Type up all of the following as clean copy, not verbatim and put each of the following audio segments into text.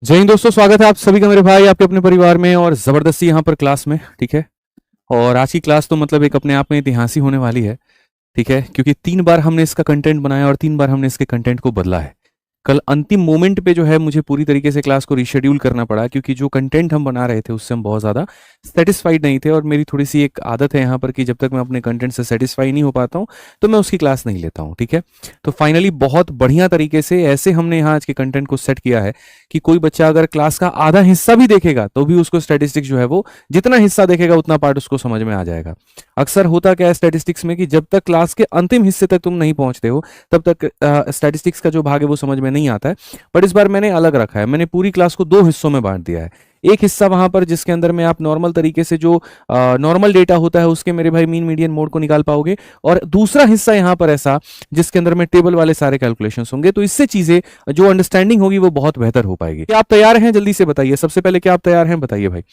जय हिंद दोस्तों, स्वागत है आप सभी का मेरे भाई आपके अपने परिवार में और जबरदस्ती यहाँ पर क्लास में। ठीक है। और आज की क्लास तो मतलब एक अपने आप में इतिहास ही होने वाली है। ठीक है, क्योंकि 3 बार हमने इसका कंटेंट बनाया और 3 बार हमने इसके कंटेंट को बदला है। कल अंतिम मोमेंट पे जो है मुझे पूरी तरीके से क्लास को रीशेड्यूल करना पड़ा, क्योंकि जो कंटेंट हम बना रहे थे उससे हम बहुत ज़्यादा सेटिस्फाइड नहीं थे। और मेरी थोड़ी सी एक आदत है यहाँ पर कि जब तक मैं अपने कंटेंट से सेटिस्फाई नहीं हो पाता हूँ तो मैं उसकी क्लास नहीं लेता हूँ। ठीक है। तो फाइनली बहुत बढ़िया तरीके से ऐसे हमने यहाँ आज के कंटेंट को सेट किया है कि कोई बच्चा अगर क्लास का आधा हिस्सा भी देखेगा तो भी उसको स्टैटिस्टिक्स जो है वो जितना हिस्सा देखेगा उतना पार्ट उसको समझ में आ जाएगा। अक्सर होता क्या है स्टैटिस्टिक्स में कि जब तक क्लास के अंतिम हिस्से तक तुम नहीं पहुंचते हो तब तक स्टैटिस्टिक्स का जो भाग है वो समझ में नहीं आता है। बट इस बार मैंने अलग रखा है, मैंने पूरी क्लास को 2 हिस्सों में बांट दिया है। एक हिस्सा वहां पर जिसके अंदर में आप नॉर्मल तरीके से जो नॉर्मल डेटा होता है उसके मेरे भाई मीन मीडियन मोड को निकाल पाओगे, और दूसरा हिस्सा यहाँ पर ऐसा जिसके अंदर में टेबल वाले सारे कैलकुलेशंस होंगे। तो इससे चीजें जो अंडरस्टैंडिंग होगी वो बहुत बेहतर हो पाएगी। क्या आप तैयार हैं? जल्दी से बताइए, सबसे पहले क्या आप तैयार हैं बताइए भाई।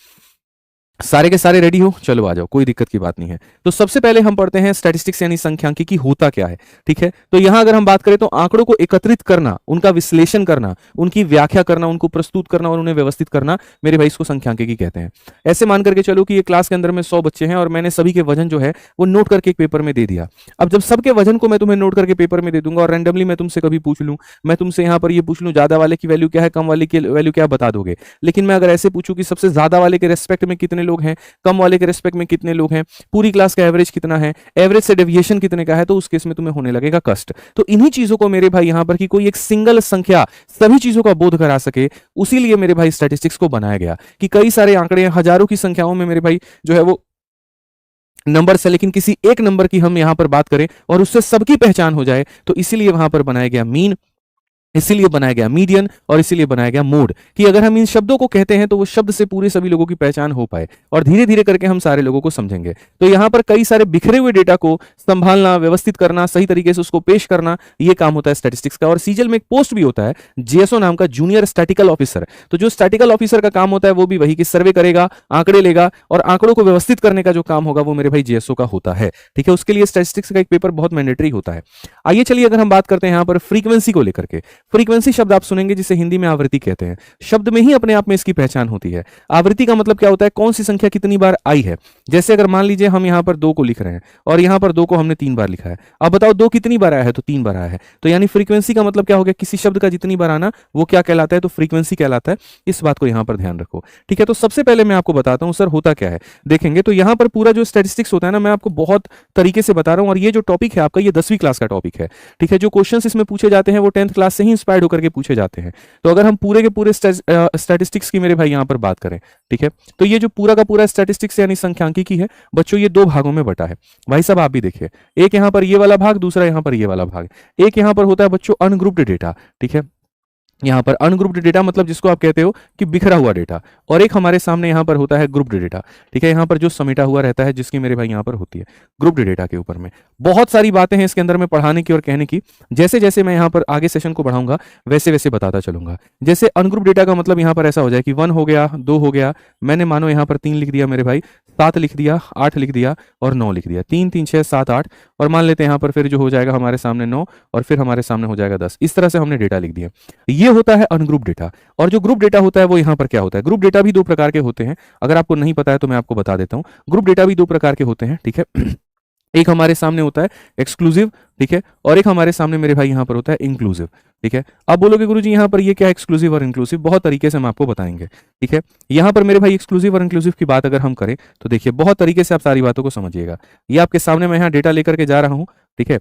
सारे के सारे रेडी हो? चलो आ जाओ, कोई दिक्कत की बात नहीं है। तो सबसे पहले हम पढ़ते हैं स्टैटिस्टिक्स यानी सांख्यिकी होता क्या है। ठीक है। तो यहां अगर हम बात करें तो आंकड़ों को एकत्रित करना, उनका विश्लेषण करना, उनकी व्याख्या करना, उनको प्रस्तुत करना और उन्हें व्यवस्थित करना, मेरे भाई इसको सांख्यिकी कहते हैं। ऐसे मान करके चलो कि ये क्लास के अंदर में 100 बच्चे हैं और मैंने सभी के वजन जो है वो नोट करके एक पेपर में दे दिया। अब जब सबके वजन को मैं तुम्हें नोट करके पेपर में दे दूंगा और रैंडमली मैं तुमसे कभी पूछ लूं, मैं तुमसे यहाँ पर ये पूछ लूं ज्यादा वाले की वैल्यू क्या है, कम वाले की वैल्यू क्या, बता दोगे। लेकिन मैं अगर ऐसे पूछूं कि सबसे ज्यादा वाले के रेस्पेक्ट में कितने लोग हैं, कम वाले के रेस्पेक्ट में कितने लोग हैं, पूरी क्लास का एवरेज कितना है, एवरेज से डेविएशन कितने का है, तो उस केस में तुम्हें होने लगेगा कष्ट। तो इन्हीं चीजों को मेरे भाई यहां पर कि कोई एक सिंगल संख्या सभी चीजों का बोध करा सके, उसीलिए मेरे भाई स्टैटिस्टिक्स को बनाया गया कि कई सारे आंकड़े हजारों की संख्याओं में मेरे भाई जो है वो नंबर है, लेकिन किसी एक नंबर की हम यहां पर बात करें और उससे सबकी पहचान हो जाए, तो इसीलिए वहां पर बनाया गया मीन, इसीलिए बनाया गया मीडियन और इसीलिए बनाया गया मोड, कि अगर हम इन शब्दों को कहते हैं तो वो शब्द से पूरे सभी लोगों की पहचान हो पाए और धीरे धीरे करके हम सारे लोगों को समझेंगे। तो यहां पर कई सारे बिखरे हुए डेटा को संभालना, व्यवस्थित करना, सही तरीके से उसको पेश करना, ये काम होता है स्टैटिस्टिक्स का। और सीजल में एक पोस्ट भी होता है जेएसओ नाम का, जूनियर स्टैटिकल ऑफिसर। तो जो स्टैटिकल ऑफिसर का काम होता है वो भी वही कि सर्वे करेगा, आंकड़े लेगा और आंकड़ों को व्यवस्थित करने का जो काम होगा वो मेरे भाई जेएसओ का होता है। ठीक है। उसके लिए स्टैटिस्टिक्स का एक पेपर बहुत मैंडेटरी होता है। आइए चलिए अगर हम बात करते हैं यहां पर फ्रीक्वेंसी को लेकर के। फ्रीक्वेंसी शब्द आप सुनेंगे जिसे हिंदी में आवृत्ति कहते हैं। शब्द में ही अपने आप में इसकी पहचान होती है। आवृत्ति का मतलब क्या होता है, कौन सी संख्या कितनी बार आई है। जैसे अगर मान लीजिए हम यहां पर 2 को लिख रहे हैं और यहां पर 2 को हमने 3 बार लिखा है। अब बताओ 2 कितनी बार आया है, तो 3 बार आया है। तो यानी फ्रीक्वेंसी का मतलब क्या हो गया, किसी शब्द का जितनी बार आना वो क्या कहलाता है, तो फ्रीक्वेंसी कहलाता है। इस बात को यहां पर ध्यान रखो। ठीक है। तो सबसे पहले मैं आपको बताता हूं सर होता क्या है। देखेंगे तो यहां पर पूरा जो स्टैटिस्टिक्स होता है ना, मैं आपको बहुत तरीके से बता रहा हूं, और ये जो टॉपिक है आपका ये 10वीं क्लास का टॉपिक है। ठीक है। जो क्वेश्चन इसमें पूछे जाते हैं वो 10th क्लास से ही इंस्पायर्ड होकर के पूछे जाते हैं। तो अगर हम पूरे के पूरे स्टैटिस्टिक्स की मेरे भाई यहां पर बात करें, ठीक है, तो ये जो पूरा का पूरा स्टैटिस्टिक्स यानी सांख्यिकी है बच्चों, ये 2 भागों में बटा है। भाई साहब आप भी देखिए, एक यहां पर ये वाला भाग, दूसरा यहां पर ये वाला भाग। एक यहां पर होता है बच्चों अनग्रुप्ड डेटा। ठीक है। यहाँ पर अनग्रुप्ड डेटा मतलब जिसको आप कहते हो कि बिखरा हुआ डेटा, और एक हमारे सामने यहाँ पर होता है ग्रुप्ड डेटा। ठीक है। यहाँ पर जो समेटा हुआ रहता है, जिसकी मेरे भाई यहाँ पर होती है ग्रुप्ड डेटा के ऊपर में बहुत सारी बातें हैं इसके अंदर में पढ़ाने की और कहने की। जैसे जैसे मैं यहाँ पर आगे सेशन को बढ़ाऊंगा वैसे वैसे बताता चलूंगा। जैसे अनग्रुप्ड डेटा का मतलब यहाँ पर ऐसा हो जाए कि 1 हो गया, 2 हो गया, मैंने मानो यहाँ पर 3 लिख दिया मेरे भाई, 7 लिख दिया, 8 लिख दिया और 9 लिख दिया। 3 3 6 7 8, और मान लेते हैं यहाँ पर फिर जो हो जाएगा हमारे सामने 9 और फिर हमारे सामने हो जाएगा 10। इस तरह से हमने डेटा लिख दिया। ये होता है अनग्रुप डेटा। और जो ग्रुप डेटा होता है वो यहां पर क्या होता है, ग्रुप डेटा भी 2 प्रकार के होते हैं। अगर आपको नहीं पता है तो मैं आपको बता देता हूं। ग्रुप डेटा भी 2 प्रकार के होते हैं। ठीक है। एक हमारे सामने होता है एक्सक्लूसिव, ठीक है, और एक हमारे सामने मेरे भाई यहां पर होता है इंक्लूसिव। ठीक है। अब बोलोगे गुरुजी यहां पर ये क्या एक्सक्लूसिव और इंक्लूसिव, बहुत तरीके से हम आपको बताएंगे। ठीक है। यहां पर मेरे भाई एक्सक्लूसिव और इंक्लूसिव की बात अगर हम करें तो देखिए बहुत तरीके से आप सारी बातों को समझिएगा। ये आपके सामने मैं यहां डेटा लेकर के जा रहा हूं। ठीक है।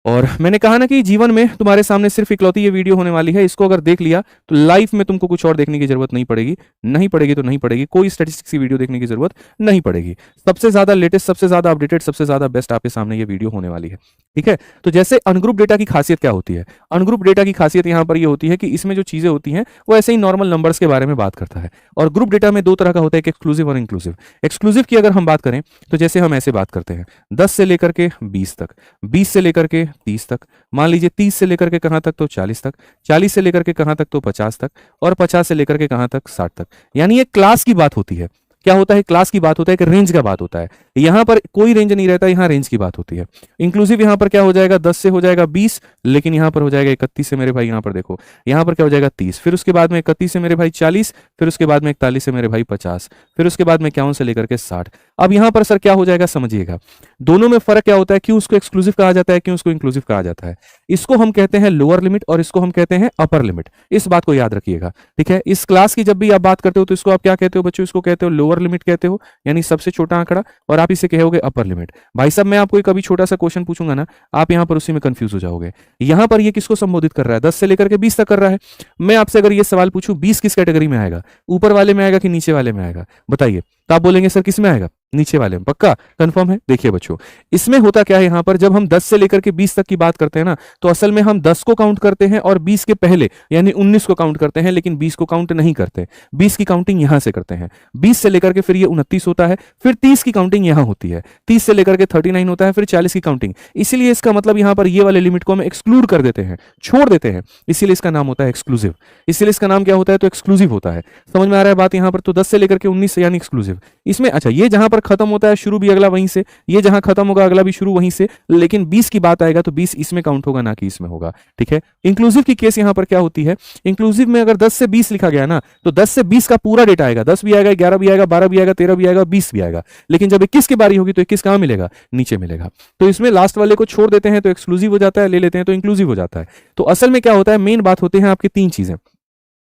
और मैंने कहा ना कि जीवन में तुम्हारे सामने सिर्फ इकलौती ये वीडियो होने वाली है। इसको अगर देख लिया तो लाइफ में तुमको कुछ और देखने की जरूरत नहीं पड़ेगी। नहीं पड़ेगी तो नहीं पड़ेगी, कोई स्टैटिस्टिक्स की वीडियो देखने की जरूरत नहीं पड़ेगी। सबसे ज्यादा लेटेस्ट, सबसे ज्यादा अपडेटेड, सबसे ज्यादा बेस्ट आपके सामने ये वीडियो होने वाली है। ठीक है। तो जैसे अनग्रुप डेटा की खासियत क्या होती है, अनग्रुप डेटा की खासियत यहां पर ये होती है कि इसमें जो चीजें होती हैं वो ऐसे ही नॉर्मल नंबर्स के बारे में बात करता है। और ग्रुप डेटा में 2 तरह का होता है, एक एक्सक्लूसिव और इंक्लूसिव। एक्सक्लूसिव की अगर हम बात करें तो जैसे हम ऐसे बात करते हैं 10 से लेकर के 20 तक, 20 से लेकर के 30 तक, मान लीजिए 30 से लेकर के कहां तक, तो 40 तक, 40 से लेकर के कहां तक, तो 50 तक, और 50 से लेकर के कहां तक, 60 तक। यानी ये क्लास की बात होती है। क्या होता है, क्लास की बात होता है, एक रेंज का बात होता है। यहाँ पर कोई रेंज नहीं रहता, यहाँ रेंज की बात होती है। इंक्लूसिव यहाँ पर क्या हो जाएगा, 10 से हो जाएगा 20, लेकिन यहाँ पर हो जाएगा 31 से मेरे भाई, यहाँ पर देखो यहाँ पर क्या हो जाएगा 30, फिर उसके बाद में 31 से मेरे भाई 40, फिर उसके बाद में 41 से मेरे भाई 50, फिर उसके बाद में 51 से लेकर के 60। अब यहाँ पर सर क्या हो जाएगा समझिएगा, दोनों में फर्क क्या होता है, क्यों उसको एक्सक्लूसिव कहा जाता है, क्यों उसको इंक्लूसिव कहा जाता है। इसको हम कहते हैं लोअर लिमिट और इसको हम कहते हैं अपर लिमिट, इस बात को याद रखिएगा, ठीक है। इस क्लास की जब भी आप बात करते हो तो इसको आप क्या कहते हो बच्चों, इसको कहते हो लोअर लिमिट कहते हो, यानी सबसे छोटा आंकड़ा, और आप इसे कहोगे अपर लिमिट। भाई साहब मैं आपको कभी छोटा सा क्वेश्चन पूछूंगा ना, आप यहां पर उसी में कंफ्यूज हो जाओगे। यहां पर ये किसको संबोधित कर रहा है, 10 से लेकर के 20 तक कर रहा है। मैं आपसे अगर ये सवाल पूछूं 20 किस कैटेगरी में आएगा, ऊपर वाले में आएगा कि नीचे वाले में आएगा, बताइए। तो आप बोलेंगे सर किस में आएगा, नीचे वाले में, पक्का कंफर्म है। देखिए बच्चों, इसमें होता क्या है, यहां पर जब हम 10 से लेकर के 20 तक की बात करते हैं ना, तो असल में हम 10 को काउंट करते हैं और 20 के पहले यानी 19 को काउंट करते हैं, लेकिन 20 को काउंट नहीं करते। 20 की काउंटिंग यहां से करते हैं, 20 से लेकर के फिर ये 29 होता है, फिर 30 की काउंटिंग यहां होती है, 30 से लेकर के 39 होता है, फिर 40 की काउंटिंग। इसीलिए इसका मतलब यहां पर ये वाले लिमिट को हम एक्सक्लूड कर देते हैं, छोड़ देते हैं, इसीलिए इसका नाम होता है एक्सक्लूसिव। इसीलिए इसका नाम क्या होता है, तो एक्सक्लूसिव होता है। समझ में आ रहा है बात यहां पर, तो 10 से लेकर के 19 यानी एक्सक्लूसिव। इसमें अच्छा ये जहां पर खत्म होता है शुरू भी अगला वहीं से, ये जहां खत्म होगा अगला भी शुरू वहीं से, लेकिन 20 की बात आएगा तो 20 इसमें काउंट होगा ना कि इसमें होगा, ठीक है। इंक्लूसिव की केस यहां पर क्या होती है, इंक्लूसिव में अगर 10 से 20 लिखा गया ना, तो 10 से 20 का पूरा डेटा आएगा, 10 भी आएगा, 11 भी आएगा, 12 भी आएगा, 13 भी आएगा, 20 भी आएगा। लेकिन जब 21 की बारी होगी तो 21 कहां मिलेगा, नीचे मिलेगा। तो इसमें लास्ट वाले को छोड़ देते हैं तो एक्सक्लूसिव हो जाता है, ले लेते हैं तो इंक्लूसिव हो जाता है। तो असल में क्या होता है, मेन बात होती है आपकी 3 चीजें,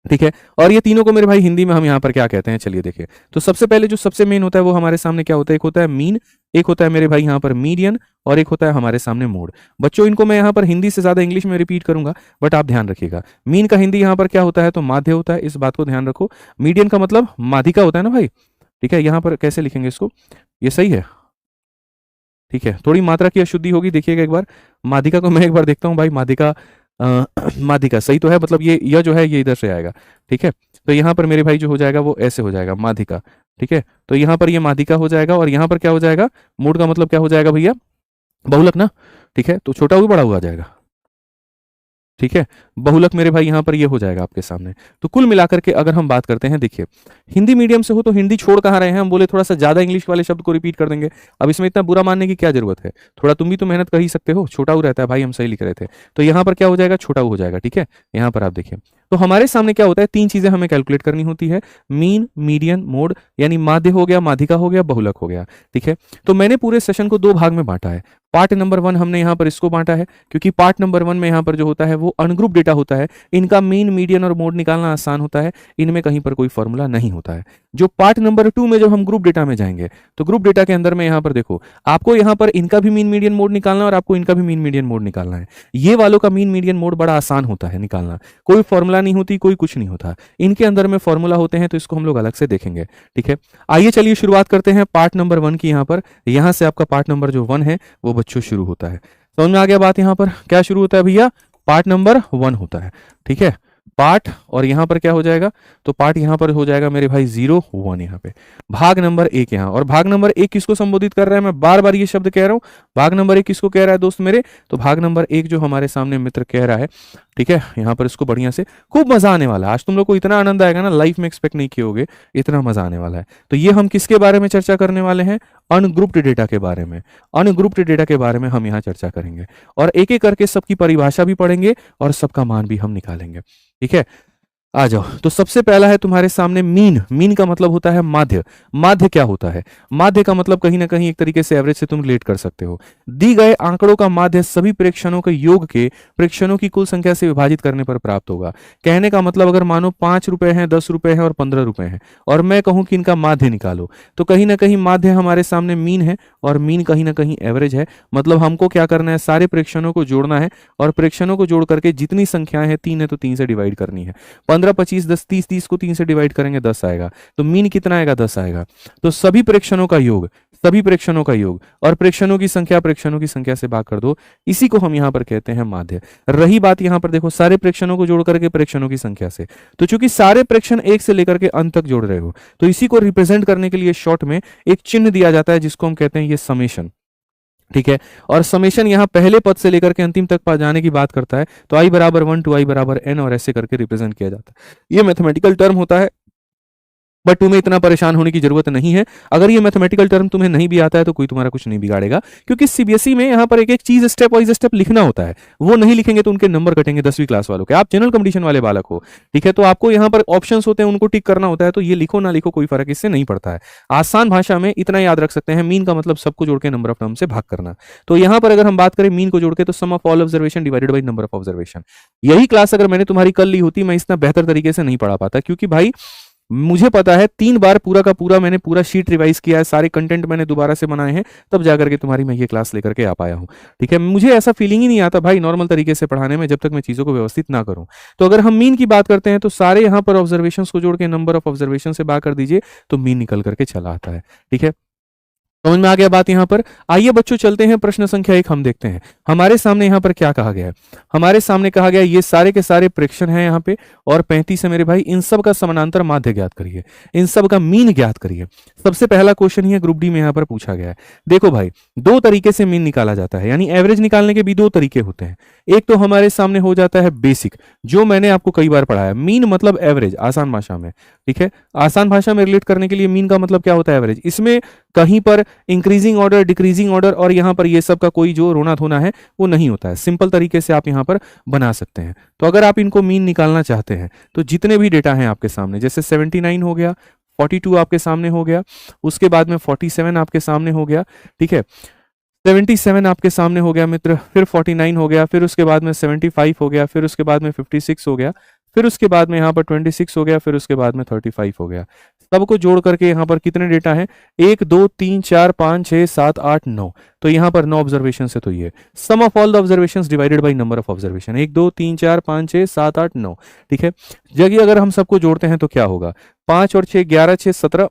ठीक है। और ये तीनों को मेरे भाई हिंदी में हम यहाँ पर क्या कहते हैं, चलिए देखिए। तो सबसे पहले जो सबसे मेन होता है वो हमारे सामने क्या होता है, एक होता है मीन, एक होता है मेरे भाई यहाँ पर मीडियन, और एक होता है हमारे सामने मोड। बच्चों इनको मैं यहाँ पर हिंदी से ज्यादा इंग्लिश में रिपीट करूंगा, बट आप ध्यान रखिएगा। मीन का हिंदी यहाँ पर क्या होता है, तो माध्य होता है, इस बात को ध्यान रखो। मीडियन का मतलब माध्यिका होता है ना भाई, ठीक है। यहाँ पर कैसे लिखेंगे इसको, ये सही है, ठीक है। थोड़ी मात्रा की अशुद्धि होगी, देखिएगा एक बार। माध्यिका को मैं एक बार देखता हूँ भाई, माध्यिका माध्यिका सही तो है, मतलब ये यह जो है ये इधर से आएगा, ठीक है। तो यहाँ पर मेरे भाई जो हो जाएगा वो ऐसे हो जाएगा, माध्यिका, ठीक है। तो यहाँ पर ये माध्यिका हो जाएगा, और यहाँ पर क्या हो जाएगा, मोड का मतलब क्या हो जाएगा भैया, बहुलक ना, ठीक है। तो छोटा हुआ बड़ा हुआ जाएगा, ठीक है। बहुलक मेरे भाई यहाँ पर ये हो जाएगा आपके सामने। तो कुल मिलाकर के अगर हम बात करते हैं, देखिए हिंदी मीडियम से हो तो हिंदी छोड़ कहाँ रहे हैं, हम बोले थोड़ा सा ज्यादा इंग्लिश वाले शब्द को रिपीट कर देंगे। अब इसमें इतना बुरा मानने की क्या जरूरत है, थोड़ा तुम भी तो मेहनत कर ही सकते हो। छोटा ऊ रहता है भाई, हम सही लिख रहे थे। तो यहाँ पर क्या हो जाएगा, छोटा ऊ हो जाएगा, ठीक है। यहाँ पर आप देखिए, तो हमारे सामने क्या होता है, 3 चीजें हमें कैलकुलेट करनी होती है, मीन, मीडियन, मोड, यानी माध्य हो गया, माध्यिका हो गया, बहुलक हो गया, ठीक है। तो मैंने पूरे सेशन को 2 भाग में बांटा है। पार्ट नंबर 1 हमने यहाँ पर इसको बांटा है, क्योंकि पार्ट नंबर 1 में यहाँ पर जो होता है वो अनग्रुप डेटा होता है, इनका मीन, मीडियन और मोड निकालना आसान होता है, इनमें कहीं पर कोई फॉर्मूला नहीं होता है। जो पार्ट नंबर 2 में जब हम ग्रुप डेटा में जाएंगे, तो ग्रुप डेटा के अंदर में यहाँ पर देखो, आपको यहाँ पर इनका भी मीन, मीडियन, मोड निकालना है, और आपको इनका भी मीन, मीडियन, मोड निकालना है। ये वालों का मीन, मीडियन, मोड बड़ा आसान होता है निकालना, कोई फॉर्मूला नहीं होती, कोई कुछ नहीं होता। इनके अंदर में फॉर्मूला होते हैं, तो इसको हम लोग अलग से देखेंगे, ठीक है। आइए चलिए शुरुआत करते हैं पार्ट नंबर 1 की। यहाँ पर यहाँ से आपका पार्ट नंबर जो 1 है वो बच्चों शुरू होता है। समझ में आ गया बात, यहाँ पर क्या शुरू होता है भैया, पार्ट नंबर 1 होता है, ठीक है। पार्ट, और यहां पर क्या हो जाएगा, तो पार्ट यहां पर हो जाएगा मेरे भाई 0 1 यहाँ पे, भाग नंबर 1 यहाँ। और भाग नंबर 1 किसको संबोधित कर रहा है, मैं बार बार ये शब्द कह रहा हूं, भाग नंबर 1 किसको कह रहा है दोस्त मेरे, तो भाग नंबर 1 जो हमारे सामने मित्र कह रहा है, ठीक है। यहाँ पर इसको बढ़िया से, खूब मजा आने वाला है आज, तुम लोग को इतना आनंद आएगा ना, लाइफ में एक्सपेक्ट नहीं किए होगे, इतना मजा आने वाला है। तो ये हम किसके बारे में चर्चा करने वाले हैं, अनग्रुप्ड डेटा के बारे में। अनग्रुप्ड डेटा के बारे में हम यहाँ चर्चा करेंगे, और एक एक करके सबकी परिभाषा भी पढ़ेंगे और सबका मान भी हम निकालेंगे, ठीक है। आ जाओ, तो सबसे पहला है तुम्हारे सामने मीन। मीन का मतलब होता है माध्य। माध्य क्या होता है, माध्य का मतलब कहीं ना कहीं एक तरीके से एवरेज से तुम रिलेट कर सकते हो। दी गए आंकड़ों का माध्य सभी प्रेक्षणों के योग के प्रेक्षणों की कुल संख्या से विभाजित करने पर प्राप्त होगा। कहने का मतलब अगर मानो 5 रुपए हैं, 10 रुपए हैं और 15 रुपए हैं, और मैं कहूं कि इनका माध्य निकालो, तो कहीं ना कहीं माध्य हमारे सामने मीन है, और मीन कहीं ना कहीं एवरेज है। मतलब हमको क्या करना है, सारे प्रेक्षणों को जोड़ना है, और प्रेक्षणों को जोड़ करके जितनी संख्याएं हैं, 3 है तो 3 से डिवाइड करनी है। 15, 25, 10, 30, 30 को 3 से डिवाइड करेंगे 10 आएगा, तो मीन कितना आएगा, 10 आएगा। तो सभी प्रेक्षणों का योग, सभी प्रेक्षणों का योग, और प्रेक्षणों की संख्या से भाग कर दो, इसी को हम यहां पर कहते हैं माध्य। रही बात यहां पर देखो, सारे प्रेक्षणों को जोड़ करके प्रेक्षणों की संख्या से, तो चूंकि सारे प्रेक्षण 1 से लेकर के अंत तक जोड़ रहे हो, तो इसी को रिप्रेजेंट करने के लिए शॉर्ट में एक चिन्ह दिया जाता है, जिसको हम कहते हैं ये समेशन, ठीक है। और समेशन यहाँ पहले पद से लेकर के अंतिम तक जाने की बात करता है, तो i बराबर 1 to i बराबर n, और ऐसे करके रिप्रेजेंट किया जाता है। ये मैथमेटिकल टर्म होता है, बट तुम्हें इतना परेशान होने की जरूरत नहीं है। अगर ये मैथमेटिकल टर्म तुम्हें नहीं भी आता है तो कोई तुम्हारा कुछ नहीं बिगाड़ेगा, क्योंकि सीबीएसई में यहाँ पर एक एक चीज स्टेप वाइज स्टेप लिखना होता है। वो नहीं लिखेंगे तो उनके नंबर कटेंगे 10वीं क्लास वालों के। आप जनरल कंपटीशन वाले बालक हो, ठीक है, तो आपको यहाँ पर ऑप्शंस होते हैं, उनको टिक करना होता है। तो ये लिखो ना लिखो कोई फर्क इससे नहीं पड़ता है। आसान भाषा में इतना याद रख सकते हैं, मीन का मतलब सबको जोड़ के नंबर ऑफ टर्म से भाग करना। तो यहाँ पर अगर हम बात करें मीन को जोड़ के, तो sum of all observation divided by number of observation. यही क्लास अगर मैंने तुम्हारी कल ली होती, मैं इतना बेहतर तरीके से नहीं पढ़ा पाता, क्योंकि भाई मुझे पता है 3 बार पूरा का पूरा मैंने पूरा शीट रिवाइज किया है, सारे कंटेंट मैंने दोबारा से बनाए हैं, तब जाकर के तुम्हारी मैं ये क्लास लेकर के आ पाया हूं। ठीक है, मुझे ऐसा फीलिंग ही नहीं आता भाई नॉर्मल तरीके से पढ़ाने में, जब तक मैं चीजों को व्यवस्थित ना करूं। तो अगर हम मीन की बात करते हैं, तो सारे यहां पर ऑब्जर्वेशंस को जोड़ के नंबर ऑफ ऑब्जर्वेशन से भाग कर दीजिए, तो मीन निकल करके चला आता है। ठीक है, समझ में आ गया बात यहां पर। आइए बच्चों चलते हैं प्रश्न संख्या 1 हम देखते हैं हमारे सामने यहां पर क्या कहा गया है। हमारे सामने कहा गया ये सारे के सारे प्रेक्षण हैं यहां पे, और 35 है मेरे भाई। इन सब का समानांतर माध्य ज्ञात करिए, इन सब का मीन ज्ञात करिए। सबसे पहला क्वेश्चन ही है ग्रुप डी में यहां पर पूछा गया है। देखो भाई, 2 तरीके से मीन निकाला जाता है, यानी एवरेज निकालने के भी 2 तरीके होते हैं। एक तो हमारे सामने हो जाता है बेसिक, जो मैंने आपको कई बार पढ़ाया। मीन मतलब एवरेज आसान भाषा में, ठीक है, आसान भाषा में रिलेट करने के लिए मीन का मतलब क्या होता है एवरेज। इसमें कहीं पर इंक्रीजिंग ऑर्डर, डिक्रीजिंग ऑर्डर और यहां पर ये सब का कोई जो रोना धोना है वो नहीं होता है। सिंपल तरीके से आप यहां पर बना सकते हैं। तो अगर आप इनको मीन निकालना चाहते हैं, तो जितने भी डेटा हैं आपके सामने, जैसे 79 हो गया, 42 आपके सामने हो गया, उसके बाद में 47 आपके सामने हो गया, ठीक है, 77 आपके सामने हो गया मित्र, फिर 49 हो गया, फिर उसके बाद में 75 हो गया, फिर उसके बाद में 56 हो गया, फिर उसके बाद में यहाँ पर 26 हो गया, फिर उसके बाद में 35 हो गया। सबको जोड़ करके यहाँ पर कितने डेटा हैं? 1 2 3 4 5 6 7 8 9। तो यहाँ पर 9 ऑब्जर्वेशन है। तो ये sum of all the observations divided by number of observation, 1 2 3 4 5 6 7 8 9। ठीक है, जगह अगर हम सबको जोड़ते हैं तो क्या होगा? 5 और 6 11, 6 17,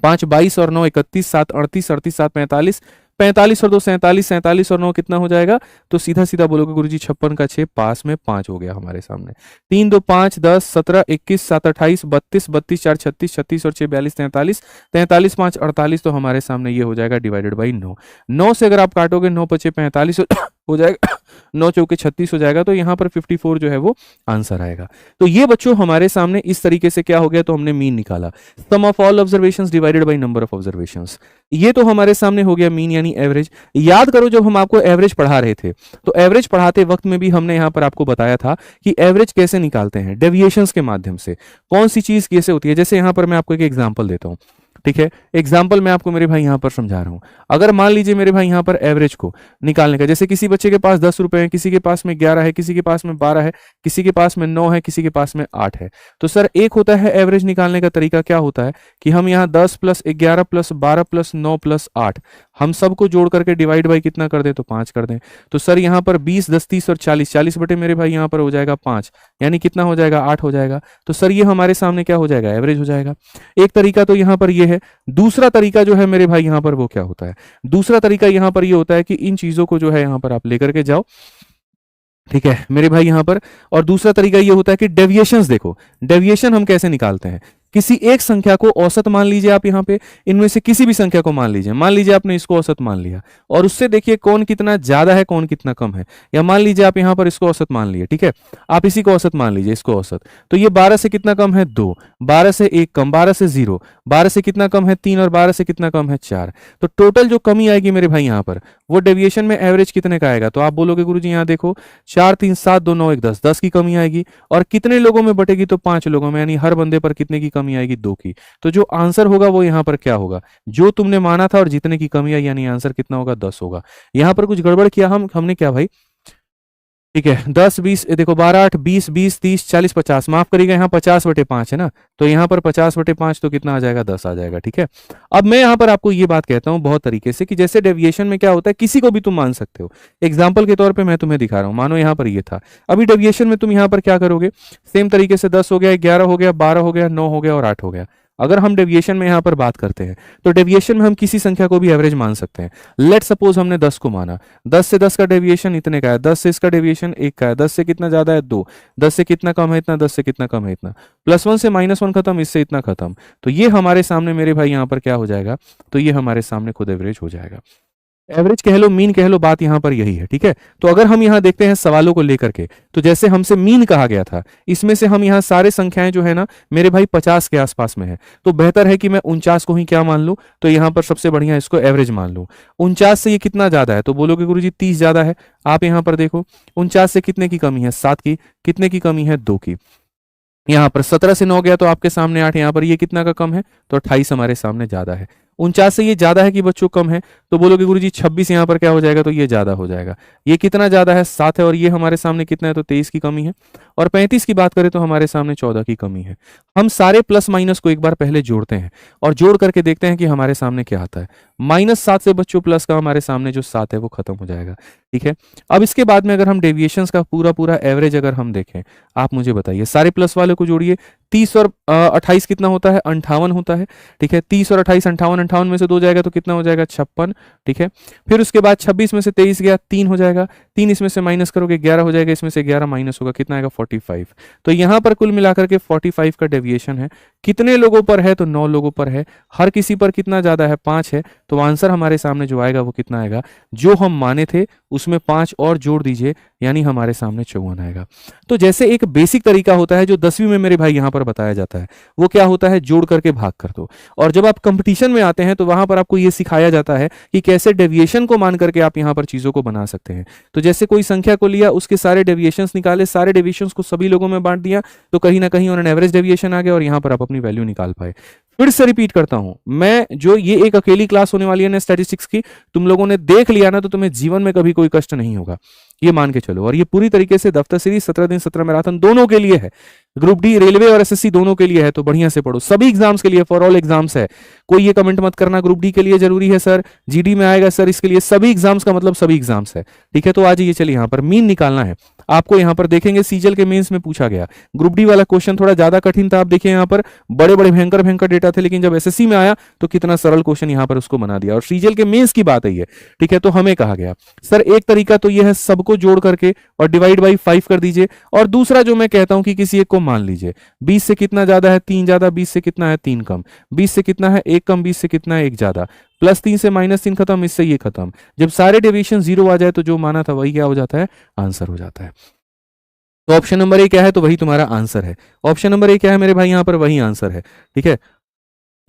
5 22 और 9 31, 7 38, 38 7 45, 45 और 2 47, 47 और 9 कितना हो जाएगा? तो सीधा सीधा बोलोगे गुरुजी 56 का 6, पास में 5 हो गया हमारे सामने। 3 2 5 10 17 21 7 28 32 32 4 36 36 और 6 42 43, 43 5 48। तो हमारे सामने ये हो जाएगा डिवाइडेड बाई 9। 9 से अगर आप काटोगे 9 5 45 हो जाएगा, 9 चौके 36 हो जाएगा। तो यहाँ पर 54 जो है वो आंसर आएगा। तो ये बच्चों हमारे सामने इस तरीके से क्या हो गया? तो हमने मीन निकाला, sum of all observations divided by number of observations. ये तो हमारे सामने हो गया मीन यानी एवरेज। याद करो जब हम आपको एवरेज पढ़ा रहे थे, तो एवरेज पढ़ाते वक्त में भी हमने यहां पर आपको बताया था कि एवरेज कैसे निकालते हैं, डेविएशंस के माध्यम से। कौन सी चीज कैसे होती है? जैसे यहां पर मैं आपको एक एग्जांपल देता हूं, ठीक है, एग्जाम्पल मैं आपको मेरे भाई यहां पर समझा रहा हूं। अगर मान लीजिए मेरे भाई यहां पर एवरेज को निकालने का, जैसे किसी बच्चे के पास 10 रुपए है, किसी के पास में 11 है, किसी के पास में 12 है, किसी के पास में 9 है, किसी के पास में 8 है। तो सर एक होता है एवरेज निकालने का तरीका, क्या होता है कि हम यहाँ 10 प्लस 11 प्लस 12 प्लस 9 प्लस 8 हम सबको जोड़ करके डिवाइड बाई कितना कर दें? तो 5 कर दें। तो सर यहाँ पर 20 10 30 और 40, 40 बटे मेरे भाई यहाँ पर हो जाएगा 5, यानी कितना हो जाएगा? 8 हो जाएगा। तो सर ये हमारे सामने क्या हो जाएगा? एवरेज हो जाएगा। एक तरीका तो यहाँ पर ये है। दूसरा तरीका जो है मेरे भाई यहाँ पर वो क्या होता है? दूसरा तरीका यहाँ पर ये होता है कि इन चीजों को जो है यहाँ पर आप लेकर के जाओ, ठीक है मेरे भाई यहाँ पर। और दूसरा तरीका ये होता है कि डेविएशंस देखो, डेविएशन हम कैसे निकालते हैं? किसी एक संख्या को औसत मान लीजिए आप यहाँ पे, इनमें से किसी भी संख्या को मान लीजिए, मान लीजिए आपने इसको औसत मान लिया, और उससे देखिए कौन कितना ज्यादा है कौन कितना कम है। या मान लीजिए आप यहाँ पर इसको औसत मान लिए, ठीक है, आप इसी को औसत मान लीजिए, इसको औसत। तो ये 12 से कितना कम है? 2, 12 से 1 कम, 12 से 0, 12 से कितना कम है? 3, और 12 से कितना कम है? 4। तो टोटल जो कमी आएगी मेरे भाई यहाँ पर, वो डेविएशन में एवरेज कितने का आएगा? तो आप बोलोगे गुरुजी यहाँ देखो 4 3 7 2 9 1 10, 10 की कमी आएगी। और कितने लोगों में बटेगी? तो 5 लोगों में, यानी हर बंदे पर कितने की कमी आएगी? 2 की। तो जो आंसर होगा वो यहाँ पर क्या होगा? जो तुमने माना था और जितने की कमी आई, यानी आंसर कितना होगा? 10 होगा। यहाँ पर कुछ गड़बड़ किया हमने क्या भाई? ठीक है, 10 20 देखो 12 8 20 20 30 40 50, माफ करिएगा यहाँ 50 बटे 5 है ना, तो यहाँ पर 50 बटे 5 तो कितना आ जाएगा? 10 आ जाएगा। ठीक है, अब मैं यहाँ पर आपको ये बात कहता हूँ बहुत तरीके से कि जैसे डेविएशन में क्या होता है, किसी को भी तुम मान सकते हो। एग्जाम्पल के तौर पर मैं तुम्हें दिखा रहा हूँ, मानो यहाँ पर ये था। अभी डेविएशन में तुम यहाँ पर क्या करोगे? सेम तरीके से 10 हो गया, 11 हो गया, 12 हो गया, 9 हो गया और 8 हो गया। अगर हम डेविएशन में यहाँ पर बात करते हैं, तो डेविएशन में हम किसी संख्या को भी एवरेज मान सकते हैं। लेट सपोज हमने 10 को माना, 10 से 10 का डेविएशन इतने का है, 10 से इसका डेविएशन 1 का है, 10 से कितना ज्यादा है? 2, 10 से कितना कम है? इतना, 10 से कितना कम है? इतना। +1 से -1 खत्म, इससे इतना खत्म। तो ये हमारे सामने मेरे भाई यहाँ पर क्या हो जाएगा? तो ये हमारे सामने खुद एवरेज हो जाएगा। एवरेज कह लो, मीन कह लो, बात यहाँ पर यही है, ठीक है। तो अगर हम यहाँ देखते हैं सवालों को लेकर के, तो जैसे हमसे मीन कहा गया था, इसमें से हम यहाँ सारे संख्याएं जो है ना मेरे भाई 50 के आसपास में है, तो बेहतर है कि मैं 49 को ही क्या मान लूं, तो यहाँ पर सबसे बढ़िया इसको एवरेज मान लूं। 49 से ये कितना ज्यादा है, तो बोलोगे गुरुजी 30 ज्यादा है। आप यहाँ पर देखो 49 से कितने की कमी है, 7 की, कितने की कमी है, 2 की। यहाँ पर 17 से 9 गया तो आपके सामने 8, यहाँ पर ये कितना का कम है, तो 28 हमारे सामने ज्यादा है। 49 से ये ज्यादा है कि बच्चों कम है, तो बोलोगे गुरुजी 26 यहाँ पर क्या हो जाएगा, तो ये ज्यादा हो जाएगा। ये कितना ज्यादा है, 7 है, और ये हमारे सामने कितना है, तो 23 की कमी है। और 35 की बात करें तो हमारे सामने 14 की कमी है। हम सारे प्लस माइनस को एक बार पहले जोड़ते हैं और जोड़ करके देखते हैं कि हमारे सामने क्या आता है। -7 से बच्चों प्लस का हमारे सामने जो 7 है वो खत्म हो जाएगा, ठीक है। अब इसके बाद में अगर हम डेविएशंस का पूरा पूरा एवरेज अगर हम देखें, आप मुझे बताइए, सारे प्लस वाले को जोड़िए। 30 और 28 कितना होता है, 58 होता है, ठीक है। 30 और 28 58, 58 में से 2 जाएगा तो कितना हो जाएगा, 56, ठीक है। फिर उसके बाद 26 में से 23 गया, 3 हो जाएगा, 3 इसमें से माइनस करोगे 11 हो जाएगा, इसमें से 11 माइनस होगा, कितना आएगा, 45। तो यहाँ पर कुल मिलाकर के 45 का डेविएशन है। कितने लोगों पर है, तो 9 लोगों पर है। हर किसी पर कितना ज्यादा है, 5 है। तो आंसर हमारे सामने जो आएगा वो कितना आएगा, जो हम माने थे उसमें 5 और जोड़ दीजिए, यानी हमारे सामने 54 आएगा। तो जैसे एक बेसिक तरीका होता है जो 10वीं में मेरे भाई यहाँ पर बताया जाता है, वो क्या होता है, जोड़ करके भाग कर दो। और जब आप कंपटीशन में आते हैं तो वहां पर आपको ये सिखाया जाता है कि कैसे डेविएशन को मान करके आप यहाँ पर चीजों को बना सकते हैं। तो जैसे कोई संख्या को लिया, उसके सारे डेविएशंस निकाले, सारे डेविएशंस को सभी लोगों में बांट दिया, तो कहीं ना कहीं उन्होंने एवरेज डेविएशन आ गया और यहाँ पर आप अपनी वैल्यू निकाल पाए। फिर से रिपीट करता हूं मैं, जो ये एक अकेली क्लास होने वाली है ना स्टैटिस्टिक्स की, तुम लोगों ने देख लिया ना तो तुम्हें जीवन में कभी कोई कष्ट नहीं होगा, ये मान के चलो। और ये पूरी तरीके से दफ्तर सीरीज 17 दिन 17 मैराथन दोनों के लिए है, ग्रुप डी, रेलवे और एसएससी दोनों के लिए है। तो बढ़िया से पढ़ो, सभी एग्जाम्स के लिए, फॉर ऑल एग्जाम्स है। कोई ये कमेंट मत करना ग्रुप डी के लिए जरूरी है सर, जीडी में आएगा सर, इसके लिए सभी एग्जाम्स का मतलब सभी एग्जाम्स है, ठीक है। तो आज ये चलिए यहाँ पर मीन निकालना है आपको। यहाँ पर देखेंगे सीजल के मेंस में पूछा गया, ग्रुप डी वाला क्वेश्चन थोड़ा ज्यादा कठिन था। आप देखिए यहाँ पर बड़े बड़े भयंकर भयंकर डेटा थे, लेकिन जब एसएससी में आया तो कितना सरल क्वेश्चन यहाँ पर उसको बना दिया। और सीजल के मेंस की बात है ये, ठीक है। तो हमें कहा गया सर एक तरीका तो ये है, सबको जोड़ करके और डिवाइड बाई 5 कर दीजिए। और दूसरा जो मैं कहता हूं कि किसी एक को मान लीजिए, 20 से कितना ज्यादा है, 3 ज्यादा, 20 से कितना है, 3 कम, 20 से कितना है, 1 कम, 20 से कितना है, 1 ज्यादा, +3 से -3 खत्म, इससे ये खत्म। जब सारे डेविएशन 0 आ जाए तो जो माना था वही क्या हो जाता है, आंसर हो जाता है। तो ऑप्शन नंबर ए क्या है, तो वही तुम्हारा आंसर है। ऑप्शन नंबर ए क्या है मेरे भाई, यहाँ पर वही आंसर है, ठीक है।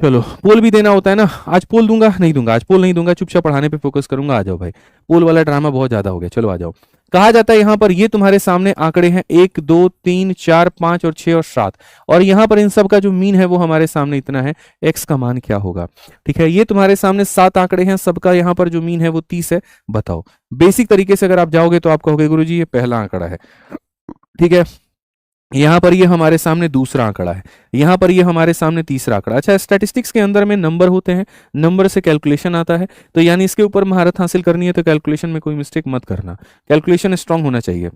चलो, पोल भी देना होता है ना, आज पोल दूंगा, नहीं दूंगा, आज पोल नहीं दूंगा, चुपचाप पढ़ाने पे फोकस करूंगा। आ जाओ भाई, पोल वाला ड्रामा बहुत ज्यादा हो गया, चलो आ जाओ। कहा जाता है यहाँ पर ये तुम्हारे सामने आंकड़े हैं 1 2 3 4 5 और 6 और 7, और यहाँ पर इन सब का जो मीन है वो हमारे सामने इतना है, एक्स का मान क्या होगा, ठीक है। ये तुम्हारे सामने 7 आंकड़े हैं, सबका यहाँ पर जो मीन है वो 30 है। बताओ, बेसिक तरीके से अगर आप जाओगे तो आप कहोगे गुरुजी ये पहला आंकड़ा है, ठीक है। यहाँ पर ये हमारे सामने दूसरा आंकड़ा है, यहाँ पर ये हमारे सामने तीसरा आंकड़ा। अच्छा, स्टैटिस्टिक्स के अंदर में नंबर होते हैं, नंबर से कैलकुलेशन आता है, तो यानी इसके ऊपर महारत हासिल करनी है तो कैलकुलेशन में कोई मिस्टेक मत करना, कैलकुलेशन स्ट्रांग होना चाहिए।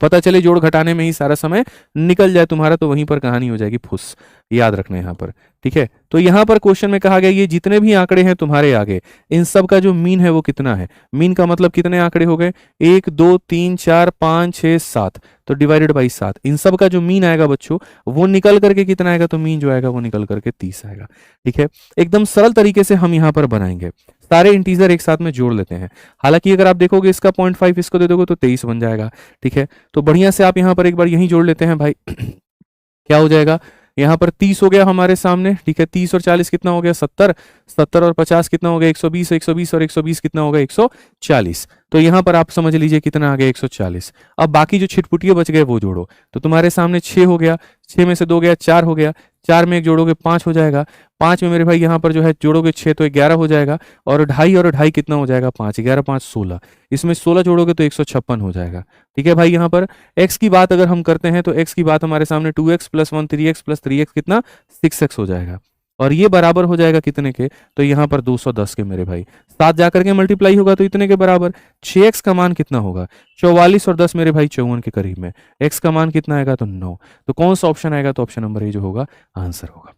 पता चले जोड़ घटाने में ही सारा समय निकल जाए तुम्हारा, तो वहीं पर कहानी हो जाएगी फुस, याद रखना यहाँ पर, ठीक है। तो यहाँ पर क्वेश्चन में कहा गया ये जितने भी आंकड़े हैं तुम्हारे आगे, इन सब का जो मीन है वो कितना है। मीन का मतलब कितने आंकड़े हो गए, 1 2 3 4 5 6 7, तो डिवाइडेड बाई 7, इन सब का जो मीन आएगा बच्चों वो निकल करके कितना आएगा, तो मीन जो आएगा वो निकल करके 30 आएगा, ठीक है। एकदम सरल तरीके से हम यहाँ पर बनाएंगे, सारे इंटीजर एक साथ में जोड़ लेते हैं। हालांकि अगर आप देखोगे इसका 0.5 इसको दे दोगे तो 23 बन जाएगा, ठीक है। तो बढ़िया से आप यहाँ पर एक बार यही जोड़ लेते हैं भाई क्या हो जाएगा, यहाँ पर 30 हो गया हमारे सामने, ठीक है। 30 और 40 कितना हो गया, 70, 70 और 50 कितना हो गया, 120, 120 और 120 कितना हो गया, 140। तो यहाँ पर आप समझ लीजिए कितना आ गया, 140। अब बाकी जो छिटपुटिये बच गए वो जोड़ो, तो तुम्हारे सामने 6 हो गया, 6 में से 2 गया, 4 हो गया, 4 में 1 जोड़ोगे 5 हो जाएगा, 5 में मेरे भाई यहाँ पर जो है जोड़ोगे 6 तो 11 हो जाएगा, और 2.5 कितना हो जाएगा, 5, 11 5 16, इसमें 16 जोड़ोगे तो 156 हो जाएगा, ठीक है भाई। यहाँ पर x की बात अगर हम करते हैं तो x की बात हमारे सामने 2x + 1 3x + 3x कितना 6x हो जाएगा, और ये बराबर हो जाएगा कितने के, तो यहाँ पर 210 के मेरे भाई। 7 जाकर के मल्टीप्लाई होगा तो इतने के बराबर। 6x का मान कितना होगा, 44 और 10 मेरे भाई 54 के करीब में। x का मान कितना आएगा, तो 9। तो कौन सा ऑप्शन आएगा, तो ऑप्शन नंबर ए जो होगा आंसर होगा।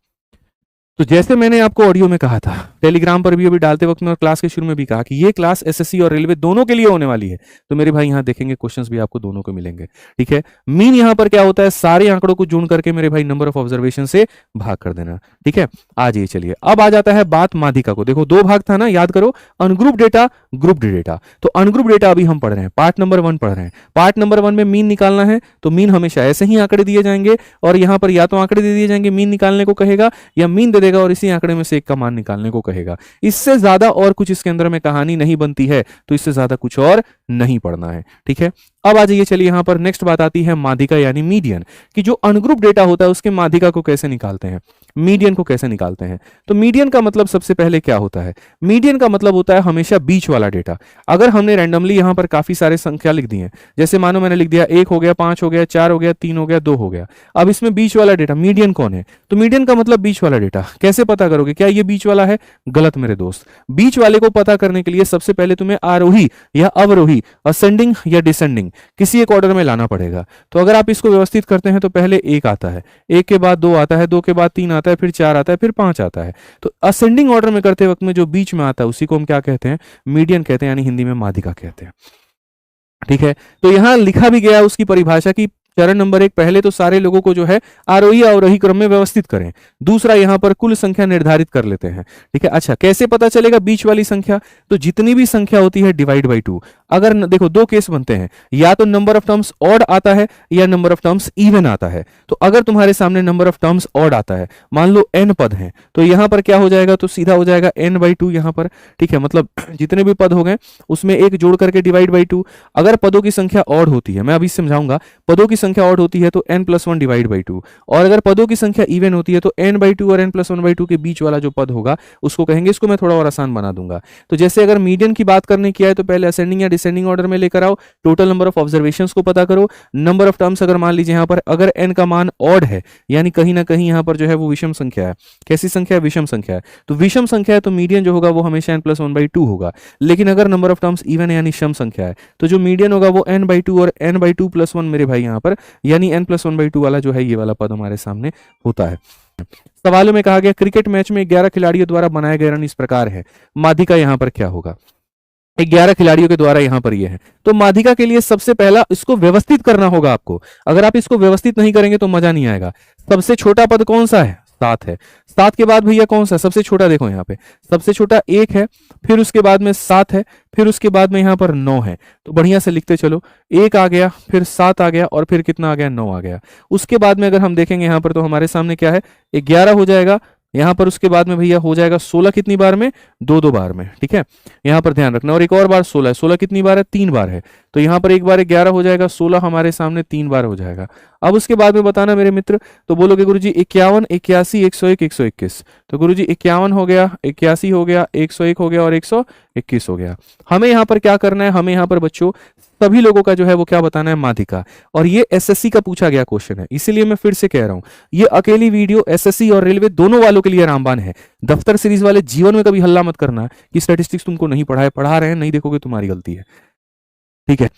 तो जैसे मैंने आपको ऑडियो में कहा था, टेलीग्राम पर भी अभी डालते वक्त में और क्लास के शुरू में भी कहा कि ये क्लास एसएससी और रेलवे दोनों के लिए होने वाली है। तो मेरे भाई यहाँ देखेंगे क्वेश्चंस भी आपको दोनों को मिलेंगे, ठीक है। मीन यहाँ पर क्या होता है, सारे आंकड़ों को जोड़ करके मेरे भाई नंबर ऑफ ऑब्जर्वेशन से भाग कर देना, ठीक है। आज ये चलिए, अब आ जाता है बात माध्यिका को। देखो दो भाग था ना, याद करो, अनग्रुप डेटा, ग्रुप डेटा। तो अनग्रुप डेटा अभी हम पढ़ रहे हैं, पार्ट नंबर 1 पढ़ रहे हैं। पार्ट नंबर 1 में मीन निकालना है, तो मीन हमेशा ऐसे ही आंकड़े दिए जाएंगे और यहाँ पर या तो आंकड़े दे दिए जाएंगे, मीन निकालने को कहेगा, या मीन दे देगा और इसी आंकड़े में से एक का मान निकालने को कहेगा। इससे ज्यादा और कुछ इसके अंदर में कहानी नहीं बनती है, तो इससे ज्यादा कुछ और नहीं पढ़ना है, ठीक है। अब आ जाइए, चलिए यहां पर नेक्स्ट बात आती है माध्यिका यानी मीडियन, कि जो अनग्रुप डेटा होता है उसके माध्यिका को कैसे निकालते हैं, मीडियन को कैसे निकालते हैं। तो मीडियन का मतलब सबसे पहले क्या होता है, मीडियन का मतलब होता है हमेशा बीच वाला डेटा। अगर हमने रैंडमली यहां पर काफी सारे संख्या लिख दी है, जैसे मानो मैंने लिख दिया 1 हो गया, 5 हो गया, 4 हो गया, 3 हो गया, 2 हो गया, अब इसमें बीच वाला डेटा मीडियन कौन है, तो मीडियन का मतलब बीच वाला डेटा। कैसे पता करोगे, क्या ये बीच वाला है? गलत मेरे दोस्त। बीच वाले को पता करने के लिए सबसे पहले तुम्हें आरोही या अवरोही, असेंडिंग या डिसेंडिंग, किसी एक ऑर्डर में लाना पड़ेगा। तो अगर आप इसको व्यवस्थित करते हैं तो पहले 1 आता है, 1 के बाद 2 आता है, 2 के बाद 3 आता है, फिर 4 आता है, फिर 5 आता है। तो असेंडिंग ऑर्डर में करते वक्त में जो बीच में आता है उसी को हम क्या कहते हैं, मीडियन कहते हैं, यानी हिंदी में माध्यिका कहते हैं, ठीक है। तो यहां लिखा भी गया उसकी परिभाषा की चरण नंबर 1, पहले तो सारे लोगों को जो है आरोही अवरोही क्रम में व्यवस्थित करें। दूसरा, यहां पर कुल संख्या निर्धारित कर लेते हैं, ठीक है। अच्छा, कैसे पता चलेगा बीच वाली संख्या, तो जितनी भी संख्या होती है डिवाइड बाई 2। अगर देखो दो केस बनते हैं, या तो नंबर ऑफ टर्म्स ऑड आता है या नंबर ऑफ टर्म्स इवन आता है। तो अगर तुम्हारे सामने नंबर ऑफ टर्म्स ऑड आता है, मान लो n पद हैं, तो यहां पर क्या हो जाएगा, तो सीधा हो जाएगा n/2 यहां पर, ठीक है। मतलब जितने भी पद हो गए उसमें एक जोड़ करके डिवाइड बाई 2। अगर पदों की संख्या ऑड होती है, मैं अभी समझाऊंगा, पदों की संख्या ऑड होती है तो n+1 डिवाइड बाई 2, और अगर पदों की संख्या इवन होती है तो n/2 और n+1/2 के बीच वाला जो पद होगा उसको कहेंगे, इसको मैं थोड़ा और आसान बना दूंगा। तो जैसे अगर मीडियन की बात करने की है तो पहले असेंडिंग या डिसेंडिंग ऑर्डर में लेकर आओ, टोटल नंबर ऑफ ऑब्जर्वेशंस को पता करो, नंबर ऑफ टर्म्स अगर मान लीजिए यहां पर अगर n का मान ऑड है, यानी कहीं ना कहीं यहां पर जो है वो विषम संख्या है। कैसी संख्या है? विषम संख्या है। तो विषम संख्या है तो मीडियन जो होगा वो हमेशा n+1/2 होगा। लेकिन अगर नंबर ऑफ टर्म्स इवन है यानी सम संख्या है, तो जो मीडियन होगा वो n/2 और n/2+1 मेरे भाई यहां पर, यानी n+1/2 वाला जो है ये वाला पद हमारे सामने होता है। सवालों में कहा गया क्रिकेट मैच में 11 खिलाड़ियों द्वारा बनाए गए रन इस प्रकार है, माध्यिका यहां पर क्या होगा? 11 खिलाड़ियों के द्वारा यहां पर ये है। तो माध्यिका के लिए सबसे पहला इसको व्यवस्थित करना होगा आपको। अगर आप इसको व्यवस्थित नहीं करेंगे तो मजा नहीं आएगा। सबसे छोटा पद कौन सा है? 7 है। 7 के बाद भैया कौन सा सबसे छोटा? देखो यहाँ पे सबसे छोटा 1 है, फिर उसके बाद में 7 है, फिर उसके बाद में यहाँ पर 9 है। तो बढ़िया से लिखते चलो, 1 आ गया, फिर 7 आ गया, और फिर कितना आ गया? 9 आ गया। उसके बाद में अगर हम देखेंगे यहाँ पर तो हमारे सामने क्या है? 11 हो जाएगा यहाँ पर। उसके बाद में भैया हो जाएगा 16 कितनी बार में? 2 बार में, ठीक है। यहाँ पर ध्यान रखना। और एक और बार 16 है। 16 कितनी बार है? 3 बार है। तो यहाँ पर एक बार 11 हो जाएगा, 16 हमारे सामने 3 बार हो जाएगा। अब उसके बाद में बताना मेरे मित्र, तो बोलोगे गुरुजी 51, 81, 101, 121। तो गुरुजी 51 हो गया, 81 हो गया, 101 हो गया और 121 हो गया। हमें यहाँ पर क्या करना है? हमें यहाँ पर बच्चों सभी लोगों का जो है वो क्या बताना है? माध्यिका। और ये एसएससी का पूछा गया क्वेश्चन है, इसीलिए मैं फिर से कह रहा हूं, ये अकेली वीडियो एसएससी और रेलवे दोनों वालों के लिए रामबाण है। दफ्तर सीरीज वाले जीवन में कभी हल्ला मत करना कि स्टैटिस्टिक्स तुमको नहीं पढ़ा है, पढ़ा रहे हैं, नहीं देखोगे तुम्हारी गलती है, ठीक है।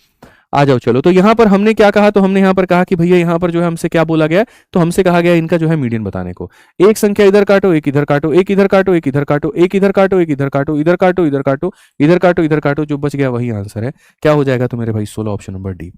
आ जाओ चलो। तो यहां पर हमने क्या कहा? तो हमने यहां पर कहा कि भैया यहां पर जो है हमसे क्या बोला गया? तो हमसे कहा गया इनका जो है मीडियन बताने को। एक संख्या इधर काटो, एक इधर काटो, एक इधर काटो, एक इधर काटो, एक इधर काटो, एक इधर काटो, इधर काटो, इधर काटो, इधर काटो, इधर काटो, जो बच गया वही आंसर है। क्या हो जाएगा तो मेरे भाई? 16, ऑप्शन नंबर डी,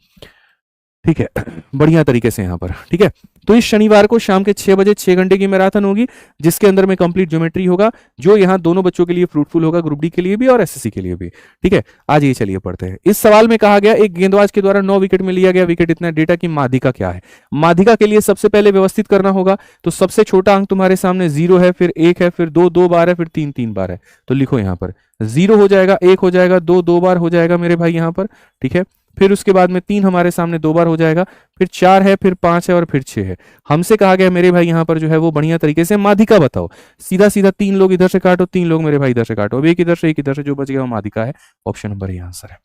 ठीक है। बढ़िया तरीके से यहां पर, ठीक है। तो इस शनिवार को शाम के 6 बजे 6 घंटे की मैराथन होगी, जिसके अंदर में कंप्लीट ज्योमेट्री होगा, जो यहां दोनों बच्चों के लिए फ्रूटफुल होगा, ग्रुप डी के लिए भी और एसएससी के लिए भी, ठीक है। आज ये चलिए पढ़ते हैं। इस सवाल में कहा गया एक गेंदबाज के द्वारा 9 विकेट में लिया गया विकेट इतना डेटा की माध्यिका क्या है? माध्यिका के लिए सबसे पहले व्यवस्थित करना होगा। तो सबसे छोटा अंक तुम्हारे सामने 0 है, फिर 1 है, फिर 2 बार है, फिर 3 बार है। तो लिखो यहां पर 0 हो जाएगा, 1 हो जाएगा, 2 बार हो जाएगा मेरे भाई यहां पर, ठीक है। फिर उसके बाद में 3 हमारे सामने 2 बार हो जाएगा, फिर 4 है, फिर 5 है और फिर 6 है। हमसे कहा गया मेरे भाई यहां पर जो है वो बढ़िया तरीके से माध्यिका बताओ। सीधा सीधा 3 लोग इधर से काटो, 3 लोग मेरे भाई इधर से काटो, अब एक इधर से एक इधर से, जो बच गया वो माध्यिका है। ऑप्शन नंबर ए आंसर है।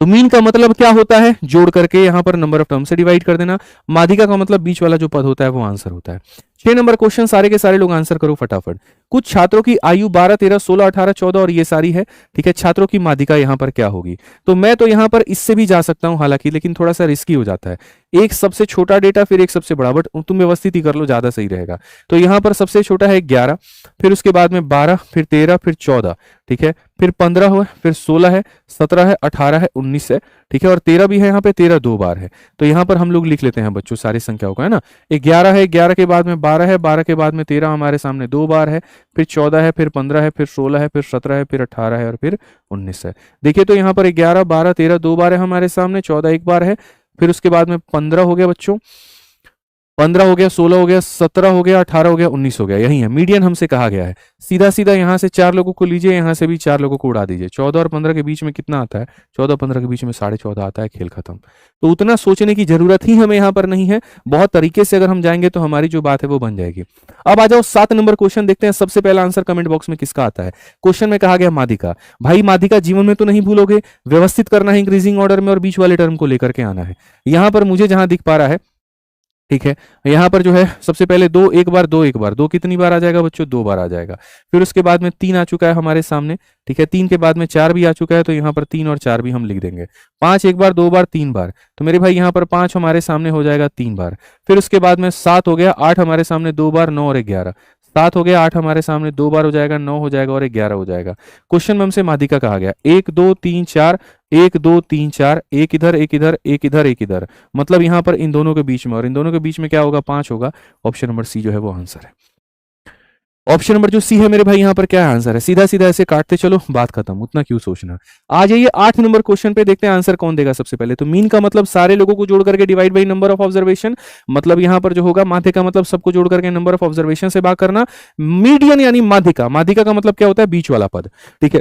तो मीन का मतलब क्या होता है? जोड़ करके यहां पर नंबर ऑफ टर्म से डिवाइड कर देना। माध्यिका का मतलब बीच वाला जो पद होता है वो आंसर होता है। 6 नंबर क्वेश्चन सारे के सारे लोग आंसर करो फटाफट। कुछ छात्रों की आयु 12, 13, 16, 18, 14 और ये सारी है, ठीक है। छात्रों की माध्यिका यहाँ पर क्या होगी? तो मैं तो यहाँ पर इससे भी जा सकता हूँ हालांकि, लेकिन थोड़ा सा रिस्की हो जाता है। एक सबसे छोटा डेटा फिर एक सबसे बड़ा, बट तुम व्यवस्थित ही कर लो, ज्यादा सही रहेगा। तो यहाँ पर सबसे छोटा है 11, फिर उसके बाद में 12, फिर 13, फिर 14, ठीक है, फिर 15 हुआ, फिर 16 है, 17 है, 18 है, 19 है, ठीक है, और 13 भी है यहाँ पे, 13 2 बार है। तो यहाँ पर हम लोग लिख लेते हैं बच्चों सारी संख्याओं का, है ना। 11 है, 11 के बाद में 12 है, 12 के बाद में 13 हमारे सामने 2 बार है, फिर 14 है, फिर 15 है, फिर 16 है, फिर 17 है, फिर 18 है और फिर 19 है। देखिए तो यहाँ पर 11, 12, 13 2 बार है हमारे सामने, 14 1 बार है, फिर उसके बाद में 15 हो गया बच्चों, 15 हो गया, 16 हो गया, 17 हो गया, 18 हो गया, 19 हो गया। यही है मीडियन हमसे कहा गया है। सीधा सीधा यहाँ से 4 लोगों को लीजिए, यहाँ से भी 4 लोगों को उड़ा दीजिए। 14 और 15 के बीच में कितना आता है? 14 15 के बीच में 14.5 आता है, खेल खत्म। तो उतना सोचने की जरूरत ही हमें यहाँ पर नहीं है। बहुत तरीके से अगर हम जाएंगे तो हमारी जो बात है वो बन जाएगी। अब आ जाओ 7 नंबर क्वेश्चन देखते हैं। सबसे पहला आंसर कमेंट बॉक्स में किसका आता है? क्वेश्चन में कहा गया माध्यिका। भाई माध्यिका जीवन में तो नहीं भूलोगे, व्यवस्थित करना है इंक्रीजिंग ऑर्डर में और बीच वाले टर्म को लेकर के आना है। यहां पर मुझे जहां दिख पा रहा है, ठीक है, यहां पर जो है सबसे पहले 2 1 बार, 2 1 बार, 2 कितनी बार आ जाएगा बच्चों? 2 बार आ जाएगा। फिर उसके बाद में 3 आ चुका है हमारे सामने, ठीक है, 3 के बाद में 4 भी आ चुका है, तो यहाँ पर 3 और 4 भी हम लिख देंगे। 5 1 बार, 2 बार, 3 बार, तो मेरे भाई यहाँ पर 5 हमारे सामने हो जाएगा 3 बार। फिर उसके बाद में 7 हो गया, 8 हमारे सामने 2 बार, 9 और 11, 7 हो गया, 8 हमारे सामने 2 बार हो जाएगा, 9 हो जाएगा और 11 हो जाएगा। क्वेश्चन में हमसे माध्यिका कहा गया 1 2 3 4, 1 2 3 4, एक इधर एक इधर एक इधर एक इधर, मतलब यहाँ पर इन दोनों के बीच में, और इन दोनों के बीच में क्या होगा? 5 होगा। ऑप्शन नंबर सी जो है वो आंसर है। ऑप्शन नंबर जो सी है मेरे भाई यहाँ पर क्या आंसर है? सीधा सीधा ऐसे काटते चलो, बात खत्म, उतना क्यों सोचना। आ जाइए 8 नंबर क्वेश्चन पे, देखते हैं आंसर कौन देगा सबसे पहले। तो मीन का मतलब सारे लोगों को जोड़ करके divide by number of observation, मतलब यहाँ पर जो होगा माध्यिका का मतलब सबको जोड़ करके नंबर ऑफ ऑब्जर्वेशन से भाग करना। मीडियन यानी माध्यिका, माध्यिका का मतलब क्या होता है? बीच वाला पद, ठीक है,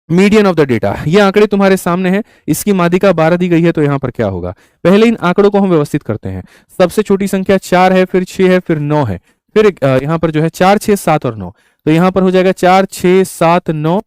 मीडियन ऑफ द डेटा। ये आंकड़े तुम्हारे सामने हैं, इसकी माध्यिका 12 दी गई है, तो यहां पर क्या होगा? पहले इन आंकड़ों को हम व्यवस्थित करते हैं। सबसे छोटी संख्या 4 है, फिर 6 है, फिर 9 है, फिर यहां पर जो है 4 6 7 और 9, तो यहां पर हो जाएगा 4 6 7 9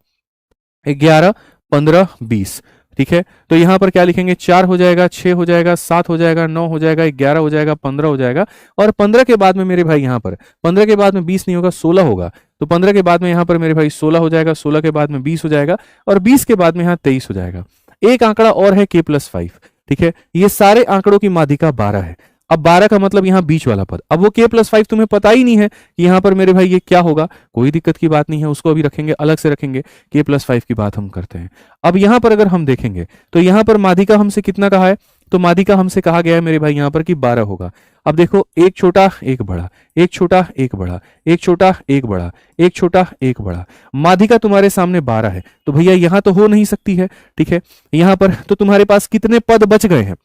11 15 20, ठीक है। तो यहां पर क्या लिखेंगे? 4 हो जाएगा, 6 हो जाएगा, 7 हो जाएगा, 9 हो जाएगा, 11 हो जाएगा, 15 हो जाएगा, और 15 के बाद में मेरे भाई यहाँ पर 15 के बाद में 20 नहीं होगा, 16 होगा। तो 15 के बाद में यहाँ पर मेरे भाई 16 हो जाएगा, 16 के बाद में 20 हो जाएगा, और 20 के बाद में यहाँ 23 हो जाएगा। एक आंकड़ा और है k+5, ठीक है। ये सारे आंकड़ों की माध्यिका 12 है। अब 12 का मतलब यहाँ बीच वाला पद। अब वो k+5 तुम्हें पता ही नहीं है कि यहाँ पर मेरे भाई ये क्या होगा, कोई दिक्कत की बात नहीं है, उसको अभी रखेंगे, अलग से रखेंगे। k+5 की बात हम करते हैं। अब यहाँ पर अगर हम देखेंगे तो यहाँ पर माध्यिका हमसे कितना कहा है? तो माध्यिका हमसे कहा गया है मेरे भाई यहाँ पर कि 12 होगा। अब देखो, एक छोटा एक बड़ा, एक छोटा एक बड़ा, एक छोटा एक बड़ा, एक छोटा एक बड़ा, माध्यिका तुम्हारे सामने 12 है, तो भैया यहाँ तो हो नहीं सकती है, ठीक है। यहाँ पर तो तुम्हारे पास कितने पद बच गए हैं?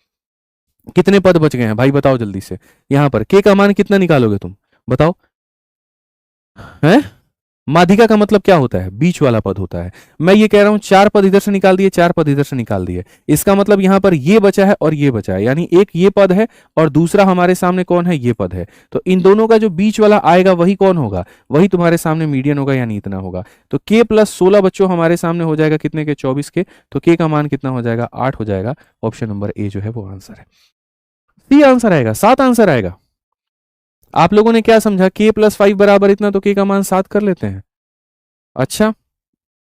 कितने पद बच गए हैं भाई, बताओ जल्दी से। यहाँ पर k का मान कितना निकालोगे तुम, बताओ? हैं? माध्यिका का मतलब क्या होता है? बीच वाला पद होता है। मैं ये कह रहा हूं 4 पद इधर से निकाल दिए, 4 पद इधर से निकाल दिए, इसका मतलब यहां पर ये बचा है और ये बचा है, यानी एक ये पद है और दूसरा हमारे सामने कौन है? ये पद है। तो इन दोनों का जो बीच वाला आएगा वही कौन होगा? वही तुम्हारे सामने मीडियन होगा, यानी इतना होगा। तो k+16 बच्चों हमारे सामने हो जाएगा कितने के? 24 के। तो k का मान कितना हो जाएगा? 8 हो जाएगा। ऑप्शन नंबर ए जो है वो आंसर है। सी आंसर आएगा, 7 आंसर आएगा। आप लोगों ने क्या समझा? k+5 बराबर इतना, तो k का मान 7 कर लेते हैं। अच्छा,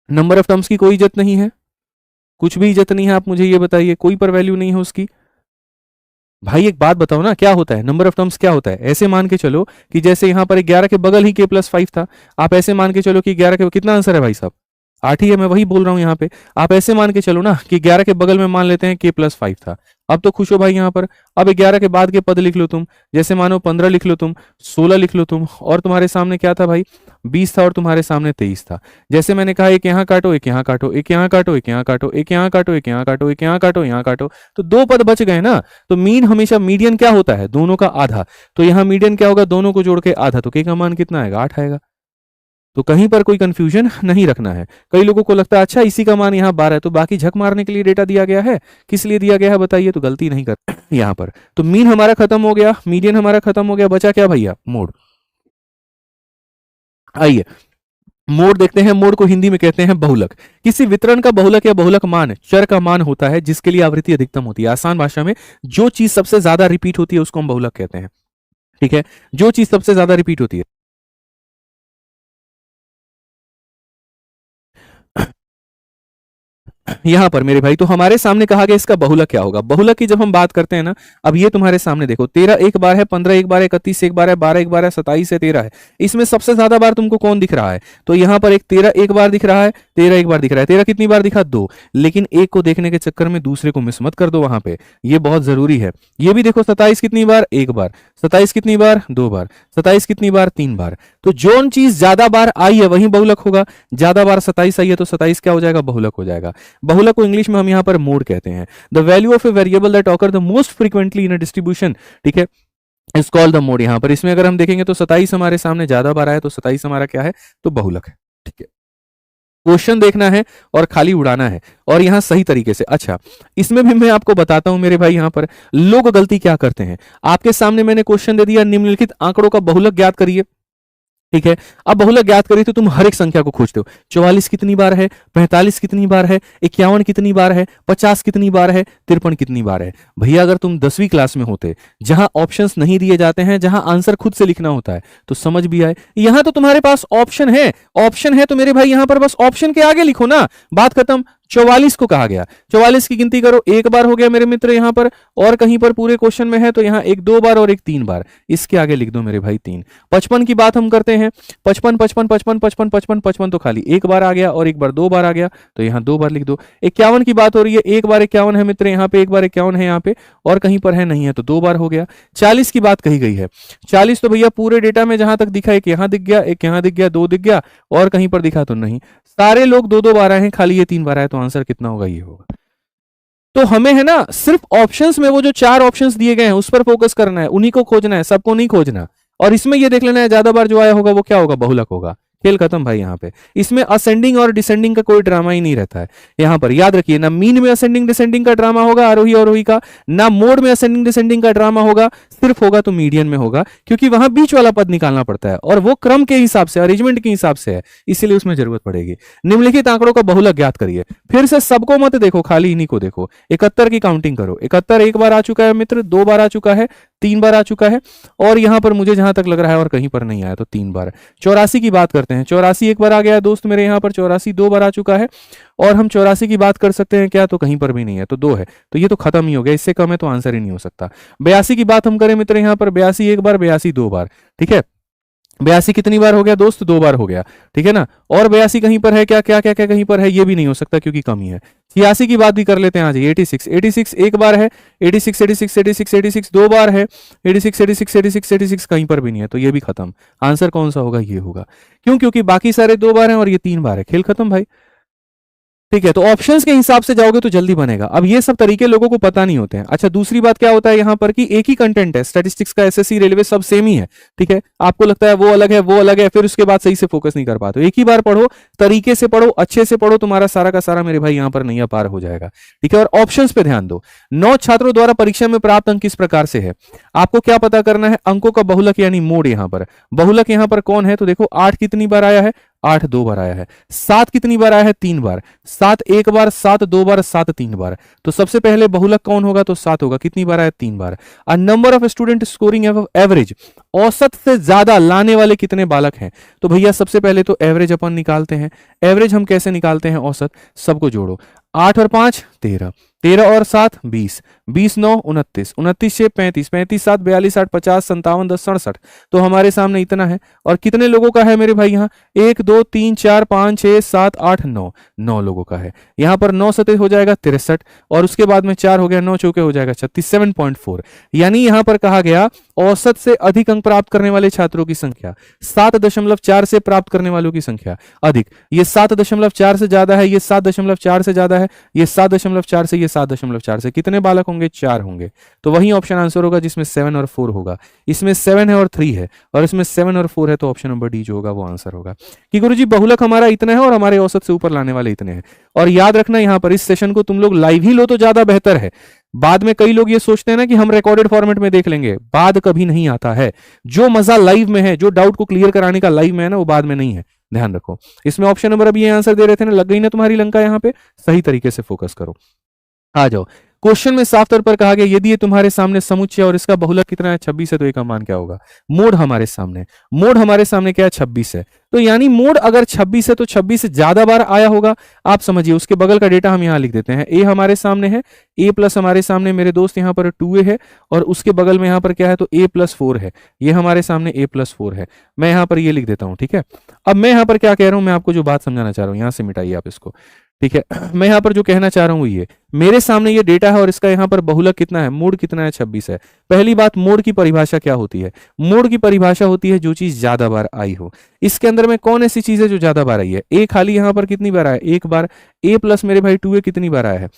नंबर ऑफ टर्म्स की कोई इज्जत नहीं है? कुछ भी इज्जत नहीं है? आप मुझे ये बताइए, कोई पर वैल्यू नहीं है उसकी? भाई एक बात बताओ ना, क्या होता है नंबर ऑफ टर्म्स? क्या होता है? ऐसे मान के चलो कि जैसे यहां पर 11 के बगल ही k+5 था, आप ऐसे मान के चलो कि 11 के कितना आंसर है भाई साहब? 8 ही है, मैं वही बोल रहा हूं यहाँ पे। आप ऐसे मान के चलो ना कि 11 के बगल में मान लेते हैं k+5 था। अब तो खुश हो भाई यहाँ पर। अब 11 के बाद के पद लिख लो तुम, जैसे मानो 15 लिख लो तुम, 16 लिख लो तुम, और तुम्हारे सामने क्या था भाई? 20 था, और तुम्हारे सामने 23 था। जैसे मैंने कहा, एक यहाँ काटो, एक यहाँ काटो, एक यहाँ काटो, एक यहाँ काटो, एक यहाँ काटो, एक यहाँ काटो, एक यहाँ काटो, यहाँ काटो, तो 2 पद बच गए ना। तो मीन हमेशा मीडियन क्या होता है? दोनों का आधा। तो यहाँ मीडियन क्या होगा? दोनों को जोड़ के आधा, तो k का मान कितना आएगा? 8 आएगा। तो कहीं पर कोई कंफ्यूजन नहीं रखना है। कई लोगों को लगता है अच्छा इसी का मान यहाँ 12 है, तो बाकी झक मारने के लिए डेटा दिया गया है, किस लिए दिया गया है बताइए? तो गलती नहीं कर यहाँ पर। तो मीन हमारा खत्म हो गया, मीडियन हमारा खत्म हो गया, बचा क्या भैया? मोड। आइए मोड देखते हैं। मोड को हिंदी में कहते हैं बहुलक। किसी वितरण का बहुलक या बहुलक मान चर का मान होता है जिसके लिए आवृत्ति अधिकतम होती है। आसान भाषा में जो चीज सबसे ज्यादा रिपीट होती है उसको हम बहुलक कहते हैं। ठीक है, जो चीज सबसे ज्यादा रिपीट होती है। यहां पर मेरे भाई तो हमारे सामने कहा गया इसका बहुलक क्या होगा। बहुलक की जब हम बात करते हैं ना, अब ये तुम्हारे सामने देखो 13 एक बार है, 15 एक बार है, 31 एक बार है, 12 एक बार है, 27 है, 13 है। इसमें सबसे ज्यादा बार तुमको कौन दिख रहा है? तो यहां पर एक 13 एक बार दिख रहा है, 13 एक बार दिख रहा है। 13 कितनी बार दिखा? 2। लेकिन एक को देखने के चक्कर में दूसरे को मिस मत कर दो वहां पे, ये बहुत जरूरी है। ये भी देखो 27 कितनी बार? एक बार। 27 कितनी बार? 2 बार। 27 कितनी बार? 3 बार। तो जोन चीज ज्यादा बार आई है वही बहुलक होगा। ज्यादा बार 27 आई है तो 27 क्या हो जाएगा? बहुलक हो जाएगा। बहुलक को इंग्लिश में हम यहां पर मोड कहते हैं। The value of a variable that occur the most frequently in a distribution, ठीक है, इज कॉल्ड द मोड। यहां पर इसमें अगर हम देखेंगे तो 27 हमारे सामने ज्यादा बार आया तो 27 हमारा क्या है? तो बहुलक है। ठीक है, क्वेश्चन देखना है और खाली उड़ाना है, और यहां सही तरीके से। अच्छा, इसमें भी मैं आपको बताता हूं मेरे भाई, यहां पर लोग गलती क्या करते हैं। आपके सामने मैंने क्वेश्चन दे दिया, निम्नलिखित आंकड़ों का बहुलक ज्ञात करिए। ठीक है, अब बहुलक ज्ञात करिए तो तुम हर एक संख्या को खोजते हो। 44 कितनी बार है? 45 कितनी बार है? 51 कितनी बार है? 50 कितनी बार है? 53 कितनी बार है? भैया अगर तुम 10वीं क्लास में होते, जहां ऑप्शंस नहीं दिए जाते हैं, जहां आंसर खुद से लिखना होता है, तो समझ भी आए। यहां तो तुम्हारे पास ऑप्शन है, ऑप्शन है तो मेरे भाई यहां पर बस ऑप्शन के आगे लिखो ना, बात खत्म। 44 को कहा गया, 44 की गिनती करो, एक बार हो गया मेरे मित्र यहां पर, और कहीं पर पूरे क्वेश्चन में है तो यहां एक 2 बार और एक 3 बार, इसके आगे लिख दो मेरे भाई 3। 55 की बात हम करते हैं, 55 55 55 55 55 55 तो खाली एक बार आ गया और एक बार 2 बार आ गया, तो यहां 2 बार लिख दो। 51 की बात हो रही है, एक बार 51 है मित्र यहां पे, एक बार 51 है यहां पे, और कहीं पर है नहीं है तो 2 बार हो गया। 40 की बात कही गई है, 40 तो भैया पूरे डेटा में जहां तक दिखा, एक यहां दिख गया, एक यहां दिख गया, 2 दिख गया, और कहीं पर दिखा तो नहीं। सारे लोग 2 2 बार आए हैं, खाली ये 3 बार आए, तो आंसर कितना होगा? ये होगा। तो हमें है ना सिर्फ ऑप्शंस में वो जो 4 ऑप्शंस दिए गए हैं उस पर फोकस करना है, उन्हीं को खोजना है, सबको नहीं खोजना। और इसमें ये देख लेना है ज्यादा बार जो आया होगा वो क्या होगा? बहुलक होगा। खेल खत्म भाई। यहाँ पे इसमें असेंडिंग और डिसेंडिंग का कोई ड्रामा ही नहीं रहता है। यहाँ पर याद रखिए, ना मीन में असेंडिंग डिसेंडिंग का ड्रामा होगा आरोही अवरोही का, ना मोड में असेंडिंग डिसेंडिंग का ड्रामा होगा, सिर्फ होगा तो मीडियन में होगा, क्योंकि वहां बीच वाला पद निकालना पड़ता है और वो क्रम के हिसाब से, अरेंजमेंट के हिसाब से है, इसीलिए उसमें जरूरत पड़ेगी। निम्नलिखित आंकड़ों का बहुलक ज्ञात करिए। फिर से सबको मत देखो, खाली इन्हीं को देखो। 71 की काउंटिंग करो। 71 एक बार आ चुका है मित्र, 2 बार आ चुका है, 3 बार आ चुका है, और यहां पर मुझे जहां तक लग रहा है और कहीं पर नहीं आया तो 3 बार। 84 की बात करते हैं। 84 एक बार आ गया दोस्त मेरे यहाँ पर, 84 2 बार आ चुका है, और हम 84 की बात कर सकते हैं क्या? तो कहीं पर भी नहीं है, तो 2 है, तो ये तो खत्म ही हो गया, इससे कम है तो आंसर ही नहीं हो सकता। 82 की बात हम करें मित्र यहाँ पर, 82 एक बार, 82 2 बार। ठीक है, 82 कितनी बार हो गया दोस्त? 2 बार हो गया। ठीक है ना, और 82 कहीं पर है क्या? क्या क्या क्या कहीं पर है? ये भी नहीं हो सकता क्योंकि कम ही है। 86 की बात भी कर लेते हैं आज। 86 86 एक बार है, 86 86 86 86 2 बार है, 86 86 86 86 कहीं पर भी नहीं है, तो ये भी खत्म। आंसर कौन सा होगा? ये होगा। क्यों? क्योंकि बाकी सारे 2 बार हैं और ये 3 बार है। खेल खत्म भाई। ठीक है, तो ऑप्शंस के हिसाब से जाओगे तो जल्दी बनेगा। अब ये सब तरीके लोगों को पता नहीं होते हैं। अच्छा, दूसरी बात क्या होता है यहाँ पर कि एक ही कंटेंट है, स्टैटिस्टिक्स का, एसएससी, रेलवे सब सेम ही है। ठीक है, आपको लगता है वो अलग है, वो अलग है, फिर उसके बाद सही से फोकस नहीं कर पाते। एक ही बार पढ़ो, तरीके से पढ़ो, अच्छे से पढ़ो, तुम्हारा सारा का सारा मेरे भाई यहाँ पर नैया पार हो जाएगा। ठीक है, और ऑप्शंस पे ध्यान दो। 9 छात्रों द्वारा परीक्षा में प्राप्त अंक किस प्रकार से है? आपको क्या पता करना है? अंकों का बहुलक यानी मोड। यहाँ पर बहुलक यहाँ पर कौन है? तो देखो 8 कितनी बार आया है? 8 2 बार आया है। 7 कितनी बार आया है? 3 बार। 7 एक बार, 7 2 बार, 7 3 बार। तो सबसे पहले बहुलक कौन होगा? तो 7 होगा। कितनी बार आया? 3 बार। A number of student scoring average, औसत से ज्यादा लाने वाले कितने बालक हैं? तो भैया सबसे पहले तो एवरेज अपन निकालते हैं। एवरेज हम कैसे निकालते हैं? औसत। सबको जोड़ो, 8 और 5 13, 13 और 7 20, 20 9 29, 29 6 35, 35 7 42 8 50 57 10 67। तो हमारे सामने इतना है। और कितने लोगों का है मेरे भाई? यहाँ 1 2 3 4 5 6 7 8 9, 9 लोगों का है। यहाँ पर 9 सतह हो जाएगा 63, और उसके बाद में 4 हो गया, 9 चौके हो जाएगा 36, 7.4। यानी यहाँ पर कहा गया औसत से अधिक अंक प्राप्त करने वाले छात्रों की संख्या 7.4 से प्राप्त करने वालों की संख्या अधिक। ये 7.4 से ज्यादा है, ये 7.4 से ज्यादा है, ये 7.4 से, ये 7.4 से। कितने बालक होंगे? 4 होंगे। तो वही ऑप्शन आंसर होगा जिसमें 7 और 4 होगा। इसमें 7 है और 3 है, और इसमें 7 और 4 है, तो ऑप्शन नंबर डी जो होगा वो आंसर होगा कि गुरुजी बहुलक हमारा इतना है और हमारे औसत से ऊपर लाने वाले इतने हैं। और याद रखना यहाँ पर इस सेशन को तुम लोग लाइव ही लो तो ज्यादा बेहतर है। बाद में कई लोग ये सोचते हैं ना कि हम रिकॉर्डेड फॉर्मेट में देख लेंगे, बाद कभी नहीं आता है। जो मजा लाइव में है, जो डाउट को क्लियर कराने का लाइव में है ना, वो बाद में नहीं है, ध्यान रखो। इसमें ऑप्शन नंबर अभी ये आंसर दे रहे थे ना, लग गई ना तुम्हारी लंका? यहाँ पे सही तरीके से फोकस करो। आ जाओ, क्वेश्चन में साफ तौर पर कहा गया यदि ये तुम्हारे सामने समुच्चय और इसका बहुलक कितना है 26 है, तो एक का मान क्या होगा? मोड हमारे सामने क्या है? 26 है। तो यानी मोड अगर 26 है तो 26 से ज्यादा बार आया होगा। आप समझिए, उसके बगल का डेटा हम यहाँ लिख देते हैं। ए हमारे सामने है, ए प्लस हमारे सामने मेरे दोस्त यहाँ पर 2a है, और उसके बगल में यहाँ पर क्या है? तो a प्लस 4 है। ये हमारे सामने a प्लस 4 है। मैं यहाँ पर ये लिख देता हूँ, ठीक है। अब मैं यहाँ पर क्या कह रहा हूँ, मैं आपको जो बात समझाना चाह रहा हूँ, यहाँ से मिटाइए आप इसको, ठीक है। मैं यहाँ पर जो कहना चाह रहा हूँ ये, मेरे सामने ये डेटा है और इसका यहाँ पर बहुलक कितना है, मोड कितना है? 26 है। पहली बात, मोड की परिभाषा क्या होती है? मोड की परिभाषा होती है जो चीज ज्यादा बार आई हो। इसके अंदर में कौन ऐसी चीज है जो ज्यादा बार आई है? ए खाली यहाँ पर कितनी बार आया? एक बार। ए प्लस मेरे भाई 2a कितनी बार आया है?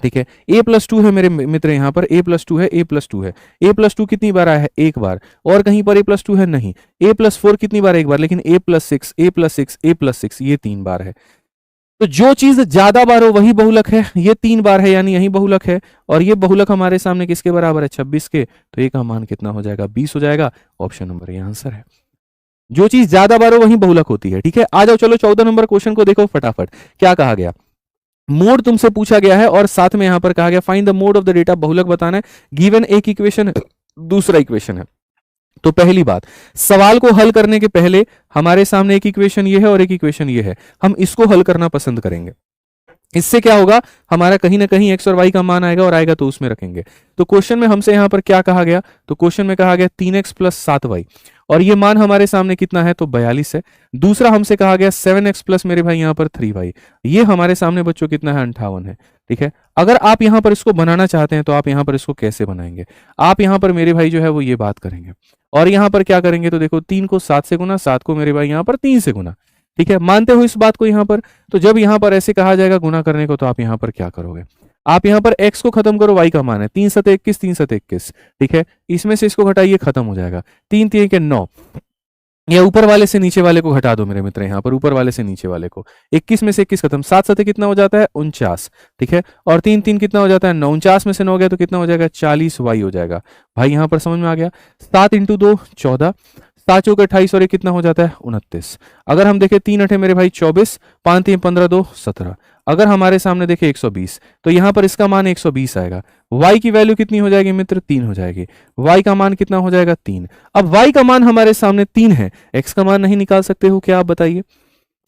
ठीक है, a प्लस 2 है मेरे मित्र, यहाँ पर a प्लस 2 है, a प्लस 2 है। a प्लस 2 कितनी बार आया है? एक बार। और कहीं पर a प्लस 2 है? नहीं। a प्लस 4 कितनी बार? एक बार। लेकिन a plus 6, a plus 6, a plus 6 ये 3 बार है। तो जो चीज ज्यादा बार हो वही बहुलक है। ये 3 बार है यानी यही बहुलक है, और ये बहुलक हमारे सामने किसके बराबर है? 26 के। तो ए का मान कितना हो जाएगा? 20 हो जाएगा। ऑप्शन नंबर ये आंसर है। जो चीज ज्यादा बार हो वही बहुलक होती है, ठीक है। आ जाओ, चलो 14 नंबर क्वेश्चन को देखो फटाफट। क्या कहा गया? मोड तुमसे पूछा गया है और साथ में यहां पर कहा गया find the mode of the data, बहुलक बताना है। गिवन एक इक्वेशन है, दूसरा इक्वेशन है। तो पहली बात, सवाल को हल करने के पहले हमारे सामने एक इक्वेशन ये है और एक इक्वेशन ये है, हम इसको हल करना पसंद करेंगे। इससे क्या होगा, हमारा कहीं ना कहीं एक्स और वाई का मान आएगा, और आएगा तो उसमें रखेंगे। तो क्वेश्चन में हमसे यहां पर क्या कहा गया? तो क्वेश्चन में कहा गया 3x प्लस 7y, और ये मान हमारे सामने कितना है? तो 42 है। दूसरा हमसे कहा गया 7x प्लस मेरे भाई यहाँ पर 3y, ये हमारे सामने बच्चों कितना है? 58 है, ठीक है। अगर आप यहां पर इसको बनाना चाहते हैं तो आप यहां पर इसको कैसे बनाएंगे? आप यहां पर मेरे भाई जो है वो ये बात करेंगे, और यहां पर क्या करेंगे? तो देखो 3 को 7 से गुना, 7 को मेरे भाई यहां पर 3 से गुना, ठीक है। मानते हो इस बात को यहां पर? तो जब यहां पर ऐसे कहा जाएगा गुना करने को, तो आप यहां पर क्या करोगे? आप यहां पर x को खत्म करो, y का मान है 3 7 21, 3 7 21, ठीक है। इसमें से इसको घटाइए, खत्म हो जाएगा। 3 3 के 9, या ऊपर वाले से नीचे वाले को घटा दो मेरे मित्र, यहाँ पर ऊपर वाले से नीचे वाले को। 21 में से 21 खत्म, 7 7 कितना हो जाता है? 49, ठीक है। और 3 3 कितना हो जाता है? 9। 49 में से 9 गया तो कितना हो जाएगा? 40 y हो जाएगा। भाई यहाँ पर समझ में आ गया? 7 × 2 14, 7 चौक 28, और ये कितना हो जाता है? 29। अगर हम देखें 3 8 मेरे भाई 24, 5 3 15 2 17। अगर हमारे सामने देखें 120, तो यहां पर इसका मान 120 आएगा। y की वैल्यू कितनी हो जाएगी मित्र? 3 हो जाएगी। y का मान कितना हो जाएगा? 3। अब y का मान हमारे सामने 3 है, x का मान नहीं निकाल सकते हो क्या? आप बताइए,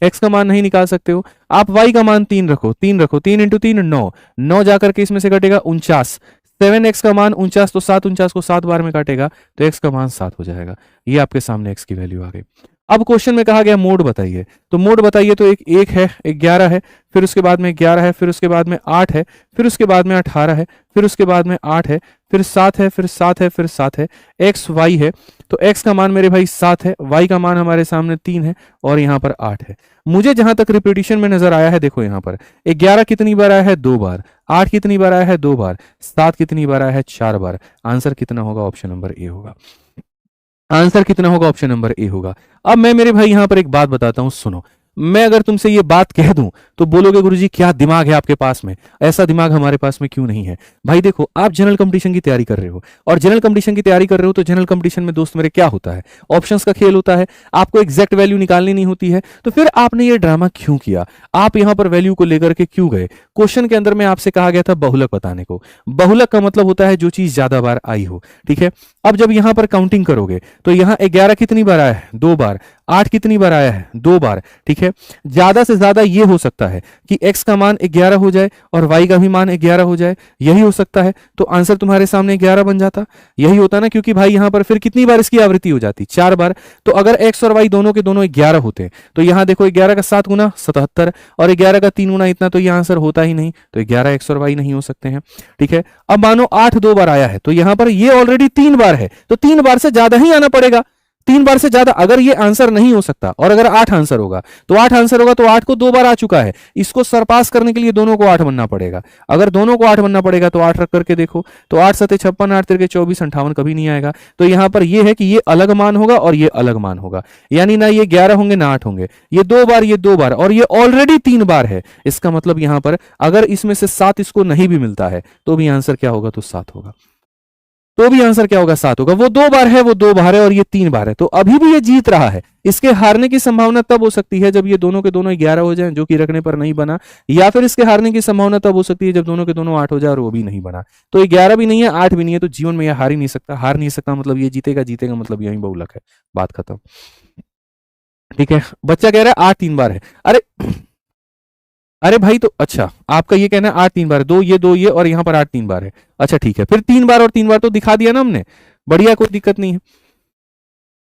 x का मान नहीं निकाल सकते हो आप? y का मान 3 रखो, 3 रखो, 3 × 3 9, 9 जाकर के इसमें से कटेगा 49। 7x का मान 49, तो 7 49 को 7 बार में काटेगा, तो x का मान 7 हो जाएगा। ये आपके सामने x की वैल्यू आ गई। अब क्वेश्चन में कहा गया मोड बताइए, तो मोड बताइए, तो एक है, एक 11 है, फिर उसके बाद में 11 है, फिर उसके बाद में 8 है, फिर उसके बाद में 18 है, फिर उसके बाद में 8 है, फिर 7 है, फिर 7 है, फिर 7 है, x y है। तो x का मान मेरे भाई 7 है, y का मान हमारे सामने 3 है, और यहाँ पर 8 है। मुझे जहां तक रिपीटिशन में नजर आया है, देखो यहाँ पर 11 कितनी बार आया है? 2 बार। 8 कितनी बार आया है? 2 बार। 7 कितनी बार आया है? 4 बार। आंसर कितना होगा? ऑप्शन नंबर ए होगा। आंसर कितना होगा? ऑप्शन नंबर ए होगा। अब मैं मेरे भाई यहां पर एक बात बताता हूं, सुनो। मैं अगर तुमसे ये बात कह दूं तो बोलोगे गुरुजी क्या दिमाग है आपके पास में, ऐसा दिमाग हमारे पास में क्यों नहीं है? भाई देखो, आप जनरल कंपटीशन की तैयारी कर रहे हो, और जनरल कंपटीशन की तैयारी कर रहे हो तो जनरल कंपटीशन में दोस्त मेरे क्या होता है? ऑप्शंस का खेल होता है, आपको एग्जैक्ट वैल्यू निकालनी नहीं होती है। तो फिर आपने ये ड्रामा क्यों किया? आप यहां पर वैल्यू को लेकर के क्यों गए? क्वेश्चन के अंदर में आपसे कहा गया था बहुलक बताने को। बहुलक का मतलब होता है जो चीज ज्यादा बार आई हो, ठीक है। अब जब यहां पर काउंटिंग करोगे तो यहां 11 कितनी बार आया है? 2 बार। 8 कितनी बार आया है? 2 बार, ठीक है। ज्यादा से ज्यादा ये हो सकता है कि x का मान 11 हो जाए और y का भी मान 11 हो जाए, यही हो सकता है। तो आंसर तुम्हारे सामने 11 बन जाता, यही होता ना, क्योंकि भाई यहां पर फिर कितनी बार इसकी आवृत्ति हो जाती? 4 बार। तो अगर x और y दोनों के दोनों 11 होते तो यहां देखो 11 का 7 गुना 77, और 11 का 3 गुना इतना, तो यह आंसर होता ही नहीं। तो 11 x और y नहीं हो सकते हैं, ठीक है। अब मानो 8 2 बार आया है, तो यहां पर ये ऑलरेडी 3 बार है, तो 3 बार से ज्यादा ही आना पड़ेगा। 3 बार से ज्यादा अगर ये आंसर नहीं हो सकता, और अगर 8 आंसर होगा तो 8 आंसर होगा, तो 8 को 2 बार आ चुका है, इसको सरपास करने के लिए दोनों को 8 बनना पड़ेगा। अगर दोनों को 8 बनना पड़ेगा तो 8 रख करके देखो, तो 8 7 56, 8 3 24, 58 कभी नहीं आएगा। तो यहां पर ये है कि ये अलग मान होगा और ये अलग मान होगा, यानी ना ये 11 होंगे ना 8 होंगे, ये 2 बार, ये 2 बार, और ये ऑलरेडी 3 बार है। इसका मतलब यहां पर अगर इसमें से 7 इसको नहीं भी मिलता है तो भी आंसर क्या होगा? तो 7 होगा। तो भी आंसर क्या होगा 7 होगा। वो 2 बार है, वो 2 बार है और ये 3 बार है, तो अभी भी ये जीत रहा है। इसके हारने की संभावना तब हो सकती है जब ये दोनों के दोनों 11 हो जाएं, जो कि रखने पर नहीं बना, या फिर इसके हारने की संभावना तब हो सकती है जब दोनों के दोनों 8 हो जाए और वो भी नहीं बना। तो ये 11 भी नहीं है, 8 भी नहीं है, तो जीवन में ये हार ही नहीं सकता। हार नहीं सकता मतलब ये जीतेगा, जीतेगा मतलब यही बहुलक है, बात खत्म। ठीक है, बच्चा कह रहा है 8 3 बार है। अरे अरे भाई, तो अच्छा आपका ये कहना है 8 3 बार है, 2 ये और यहाँ पर 8 3 बार है। अच्छा ठीक है, फिर 3 बार और 3 बार तो दिखा दिया ना हमने, बढ़िया, कोई दिक्कत नहीं है।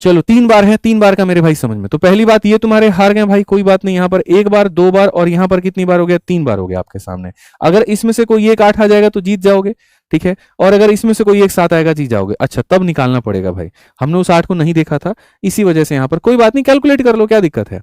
चलो 3 बार है, 3 बार का मेरे भाई समझ में। तो पहली बात ये तुम्हारे हार गए भाई, कोई बात नहीं। यहाँ पर 1 बार, 2 बार और यहाँ पर कितनी बार हो गया, 3 बार हो गया आपके सामने। अगर इसमें से कोई एक 8 आ जाएगा तो जीत जाओगे, ठीक है। और अगर इसमें से कोई एक 7 आएगा, जीत जाओगे। अच्छा, तब निकालना पड़ेगा भाई, हमने उस 8 को नहीं देखा था, इसी वजह से यहाँ पर कोई बात नहीं, कैलकुलेट कर लो, क्या दिक्कत है।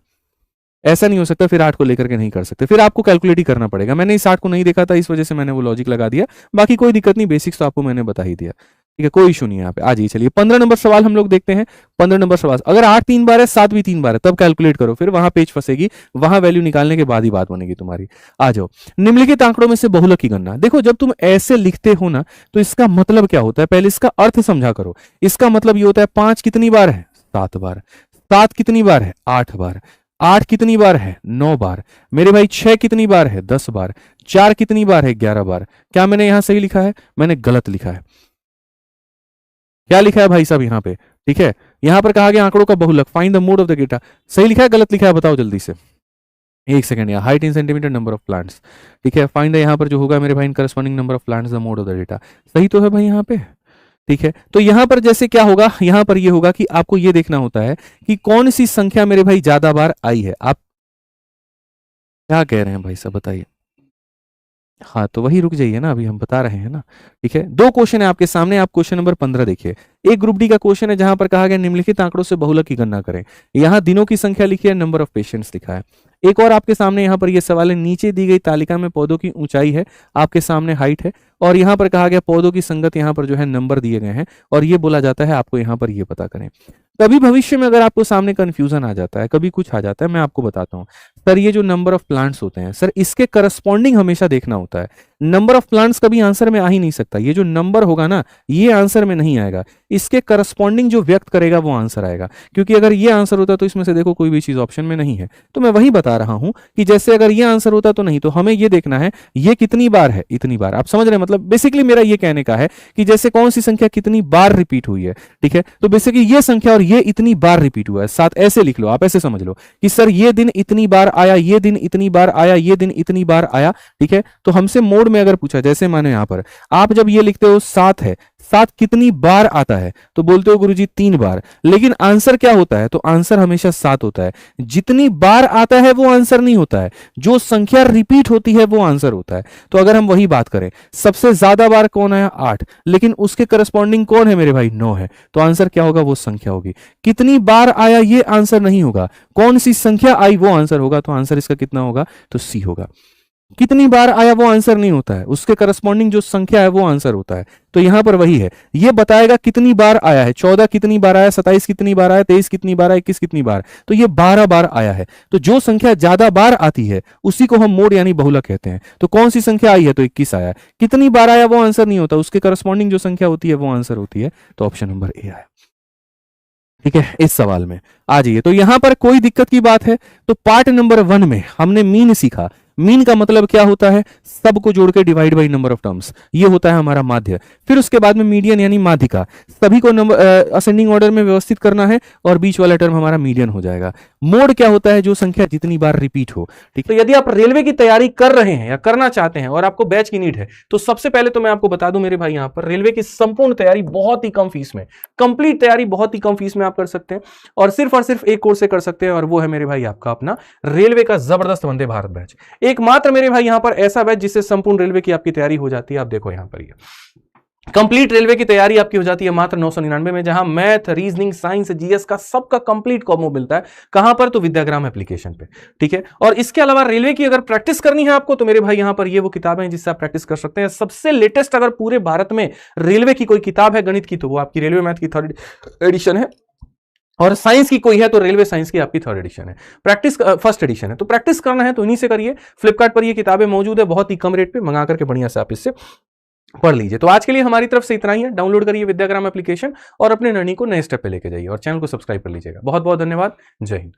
ऐसा नहीं हो सकता फिर 8 को लेकर के नहीं कर सकते, फिर आपको कैलकुलेट ही करना पड़ेगा। मैंने इस 8 को नहीं देखा था, इस वजह से मैंने वो लॉजिक लगा दिया, बाकी कोई दिक्कत नहीं, बेसिक्स तो आपको मैंने बता ही दिया, ठीक है, कोई इशू नहीं है यहाँ पे। आ जाइए, चलिए 15 नंबर सवाल हम लोग देखते हैं। 15 नंबर सवाल, अगर 8 3 बार है, 7 भी 3 बार है, तब कैलकुलेट करो, फिर वहां पेज फंसेगी, वहां वैल्यू निकालने के बाद ही बात बनेगी तुम्हारी। आ जाओ, निम्नलिखित आंकड़ों में से बहुलक की गणना। देखो, जब तुम ऐसे लिखते हो ना, तो इसका मतलब क्या होता है, पहले इसका अर्थ समझा करो। इसका मतलब ये होता है 5 कितनी बार है, 7 बार। 7 कितनी बार है, 8 बार। 8 कितनी बार है, 9 बार। मेरे भाई 6 कितनी बार है, 10 बार। 4 कितनी बार है, 11 बार। क्या मैंने यहां सही लिखा है, मैंने गलत लिखा है। क्या लिखा है भाई साहब यहाँ पे, ठीक है, यहां पर कहा गया आंकड़ों का बहुलक, find the mode of the data. सही लिखा है, गलत लिखा है, बताओ जल्दी से, एक सेकंड। या height in centimetre, number of plants, ठीक है, फाइंड द यहाँ पर जो होगा मेरे भाई, इन corresponding number of plants the mode of the data. सही तो है भाई यहाँ पे, ठीक है। तो यहां पर जैसे क्या होगा, यहां पर ये होगा कि आपको ये देखना होता है कि कौन सी संख्या मेरे भाई ज्यादा बार आई है। आप क्या कह रहे हैं भाई साहब, बताइए। हाँ, तो वही रुक जाइए ना, अभी हम बता रहे हैं ना, ठीक है। 2 क्वेश्चन है आपके सामने, आप क्वेश्चन नंबर 15 देखिए। एक ग्रुप डी का क्वेश्चन है जहां पर कहा गया निम्नलिखित आंकड़ों से बहुलक की गणना करें। यहां दिनों की संख्या लिखी है, नंबर ऑफ पेशेंट्स लिखा है। एक और आपके सामने यहां पर यह सवाल है, नीचे दी गई तालिका में पौधों की ऊंचाई है, आपके सामने हाइट है, और यहां पर कहा गया पौधों की संगत, यहां पर जो है नंबर दिए गए हैं, और ये बोला जाता है आपको यहां पर ये पता करें। कभी भविष्य में अगर आपको सामने कंफ्यूजन आ जाता है, कभी कुछ आ जाता है, मैं आपको बताता हूं। सर ये जो नंबर ऑफ प्लांट्स होते हैं, सर इसके करस्पॉन्डिंग हमेशा देखना होता है। नंबर ऑफ प्लांट्स कभी आंसर में आ ही नहीं सकता, ये जो नंबर होगा ना, ये आंसर में नहीं आएगा, इसके करस्पॉन्डिंग जो व्यक्त करेगा वो आंसर आएगा। क्योंकि अगर ये आंसर होता तो इसमें से देखो कोई भी चीज ऑप्शन में नहीं है, तो मैं वही बता रहा हूं कि जैसे अगर ये आंसर होता तो नहीं, तो हमें ये देखना है ये कितनी बार है, इतनी बार। आप समझ रहे हैं, मतलब बेसिकली मेरा ये कहने का है कि जैसे कौन सी संख्या कितनी बार रिपीट हुई है, ठीक है। तो बेसिकली ये संख्या और ये इतनी बार रिपीट हुआ है, साथ ऐसे लिख लो, आप ऐसे समझ लो कि सर ये दिन इतनी बार आया, ये दिन इतनी बार आया, ये दिन इतनी बार आया, ठीक है। तो हमसे मोड में अगर पूछा, जैसे माने यहां पर आप जब ये लिखते हो 7 है, 7 कितनी बार आता है, तो बोलते हो गुरुजी 3 बार, लेकिन आंसर क्या होता है, तो आंसर हमेशा 7 होता है। जितनी बार आता है वो आंसर नहीं होता है, जो संख्या रिपीट होती है वो आंसर होता है। तो अगर हम वही बात करें, सबसे ज्यादा बार कौन आया, 8, लेकिन उसके करस्पॉन्डिंग कौन है मेरे भाई, 9 है, तो आंसर क्या होगा, वो संख्या होगी। कितनी बार आया ये आंसर नहीं होगा, कौन सी संख्या आई वो आंसर होगा, तो आंसर इसका कितना होगा, तो सी होगा। कितनी बार आया वो आंसर नहीं होता है, उसके करस्पॉन्डिंग जो संख्या है वो आंसर होता है। तो यहां पर वही है, ये बताएगा कितनी बार आया है, 14 कितनी बार आया, 27 कितनी बार आया, 23 कितनी बार आया, 21 कितनी बार, तो ये 12 बार आया है। तो जो संख्या ज्यादा बार आती है उसी को हम मोड यानी बहुलक कहते हैं। तो कौन सी संख्या आई है, तो 21 आया। कितनी बार आया वो आंसर नहीं होता, उसके करस्पॉन्डिंग जो संख्या होती है वो आंसर होती है। तो ऑप्शन नंबर ए आया, ठीक है। इस सवाल में आ जाइए, तो यहां पर कोई दिक्कत की बात है, तो पार्ट नंबर 1 में हमने मीन सीखा। मीन का मतलब क्या होता है, सबको जोड़ के divide by number of terms, ये होता है हमारा माध्य। फिर उसके बाद में मीडियन यानी माध्यिका, सभी को नंबर असेंडिंग ऑर्डर में व्यवस्थित करना है, और बीच वाला टर्म हमारा मीडियन हो जाएगा। मोड क्या होता है, जो संख्या जितनी बार रिपीट हो, ठीक। तो यदि आप रेलवे की तैयारी कर रहे हैं या करना चाहते हैं और आपको बैच की नीड है, तो सबसे पहले तो मैं आपको बता दूं मेरे भाई, यहां पर रेलवे की संपूर्ण तैयारी बहुत ही कम फीस में, कंप्लीट तैयारी बहुत ही कम फीस में आप कर सकते हैं, और सिर्फ एक कोर्स से कर सकते हैं, और वो है मेरे भाई आपका अपना रेलवे का जबरदस्त वंदे भारत बैच। एकमात्र मेरे भाई यहां पर ऐसा बैच जिससे संपूर्ण रेलवे की आपकी तैयारी हो जाती है। आप देखो यहां पर ये कंप्लीट रेलवे की तैयारी आपकी हो जाती है मात्र 999 में, जहां मैथ, रीजनिंग, साइंस, जीएस का सबका कंप्लीट कॉम्बो मिलता है। कहां पर, तो विद्याग्राम एप्लीकेशन पे, ठीक है। और इसके अलावा रेलवे की अगर प्रैक्टिस करनी है आपको, तो मेरे भाई यहां पर ये वो किताबें हैं जिससे आप प्रैक्टिस कर सकते हैं। सबसे लेटेस्ट अगर पूरे भारत में रेलवे की कोई किताब है गणित की, तो वो आपकी रेलवे मैथ की 3rd एडिशन है, और साइंस की कोई है तो रेलवे साइंस की आपकी 3rd एडिशन है, प्रैक्टिस 1st एडिशन है। तो प्रैक्टिस करना है तो इन्हीं से करिए। फ्लिपकार्ट पर ये किताबें मौजूद है बहुत ही कम रेट पे, मंगा करके बढ़िया से आप इससे पढ़ लीजिए। तो आज के लिए हमारी तरफ से इतना ही है। डाउनलोड करिए विद्याग्राम एप्लीकेशन और अपने लर्निंग को नए स्टेप पे लेके जाइए और चैनल को सब्सक्राइब कर लीजिएगा। बहुत बहुत धन्यवाद। जय हिंद।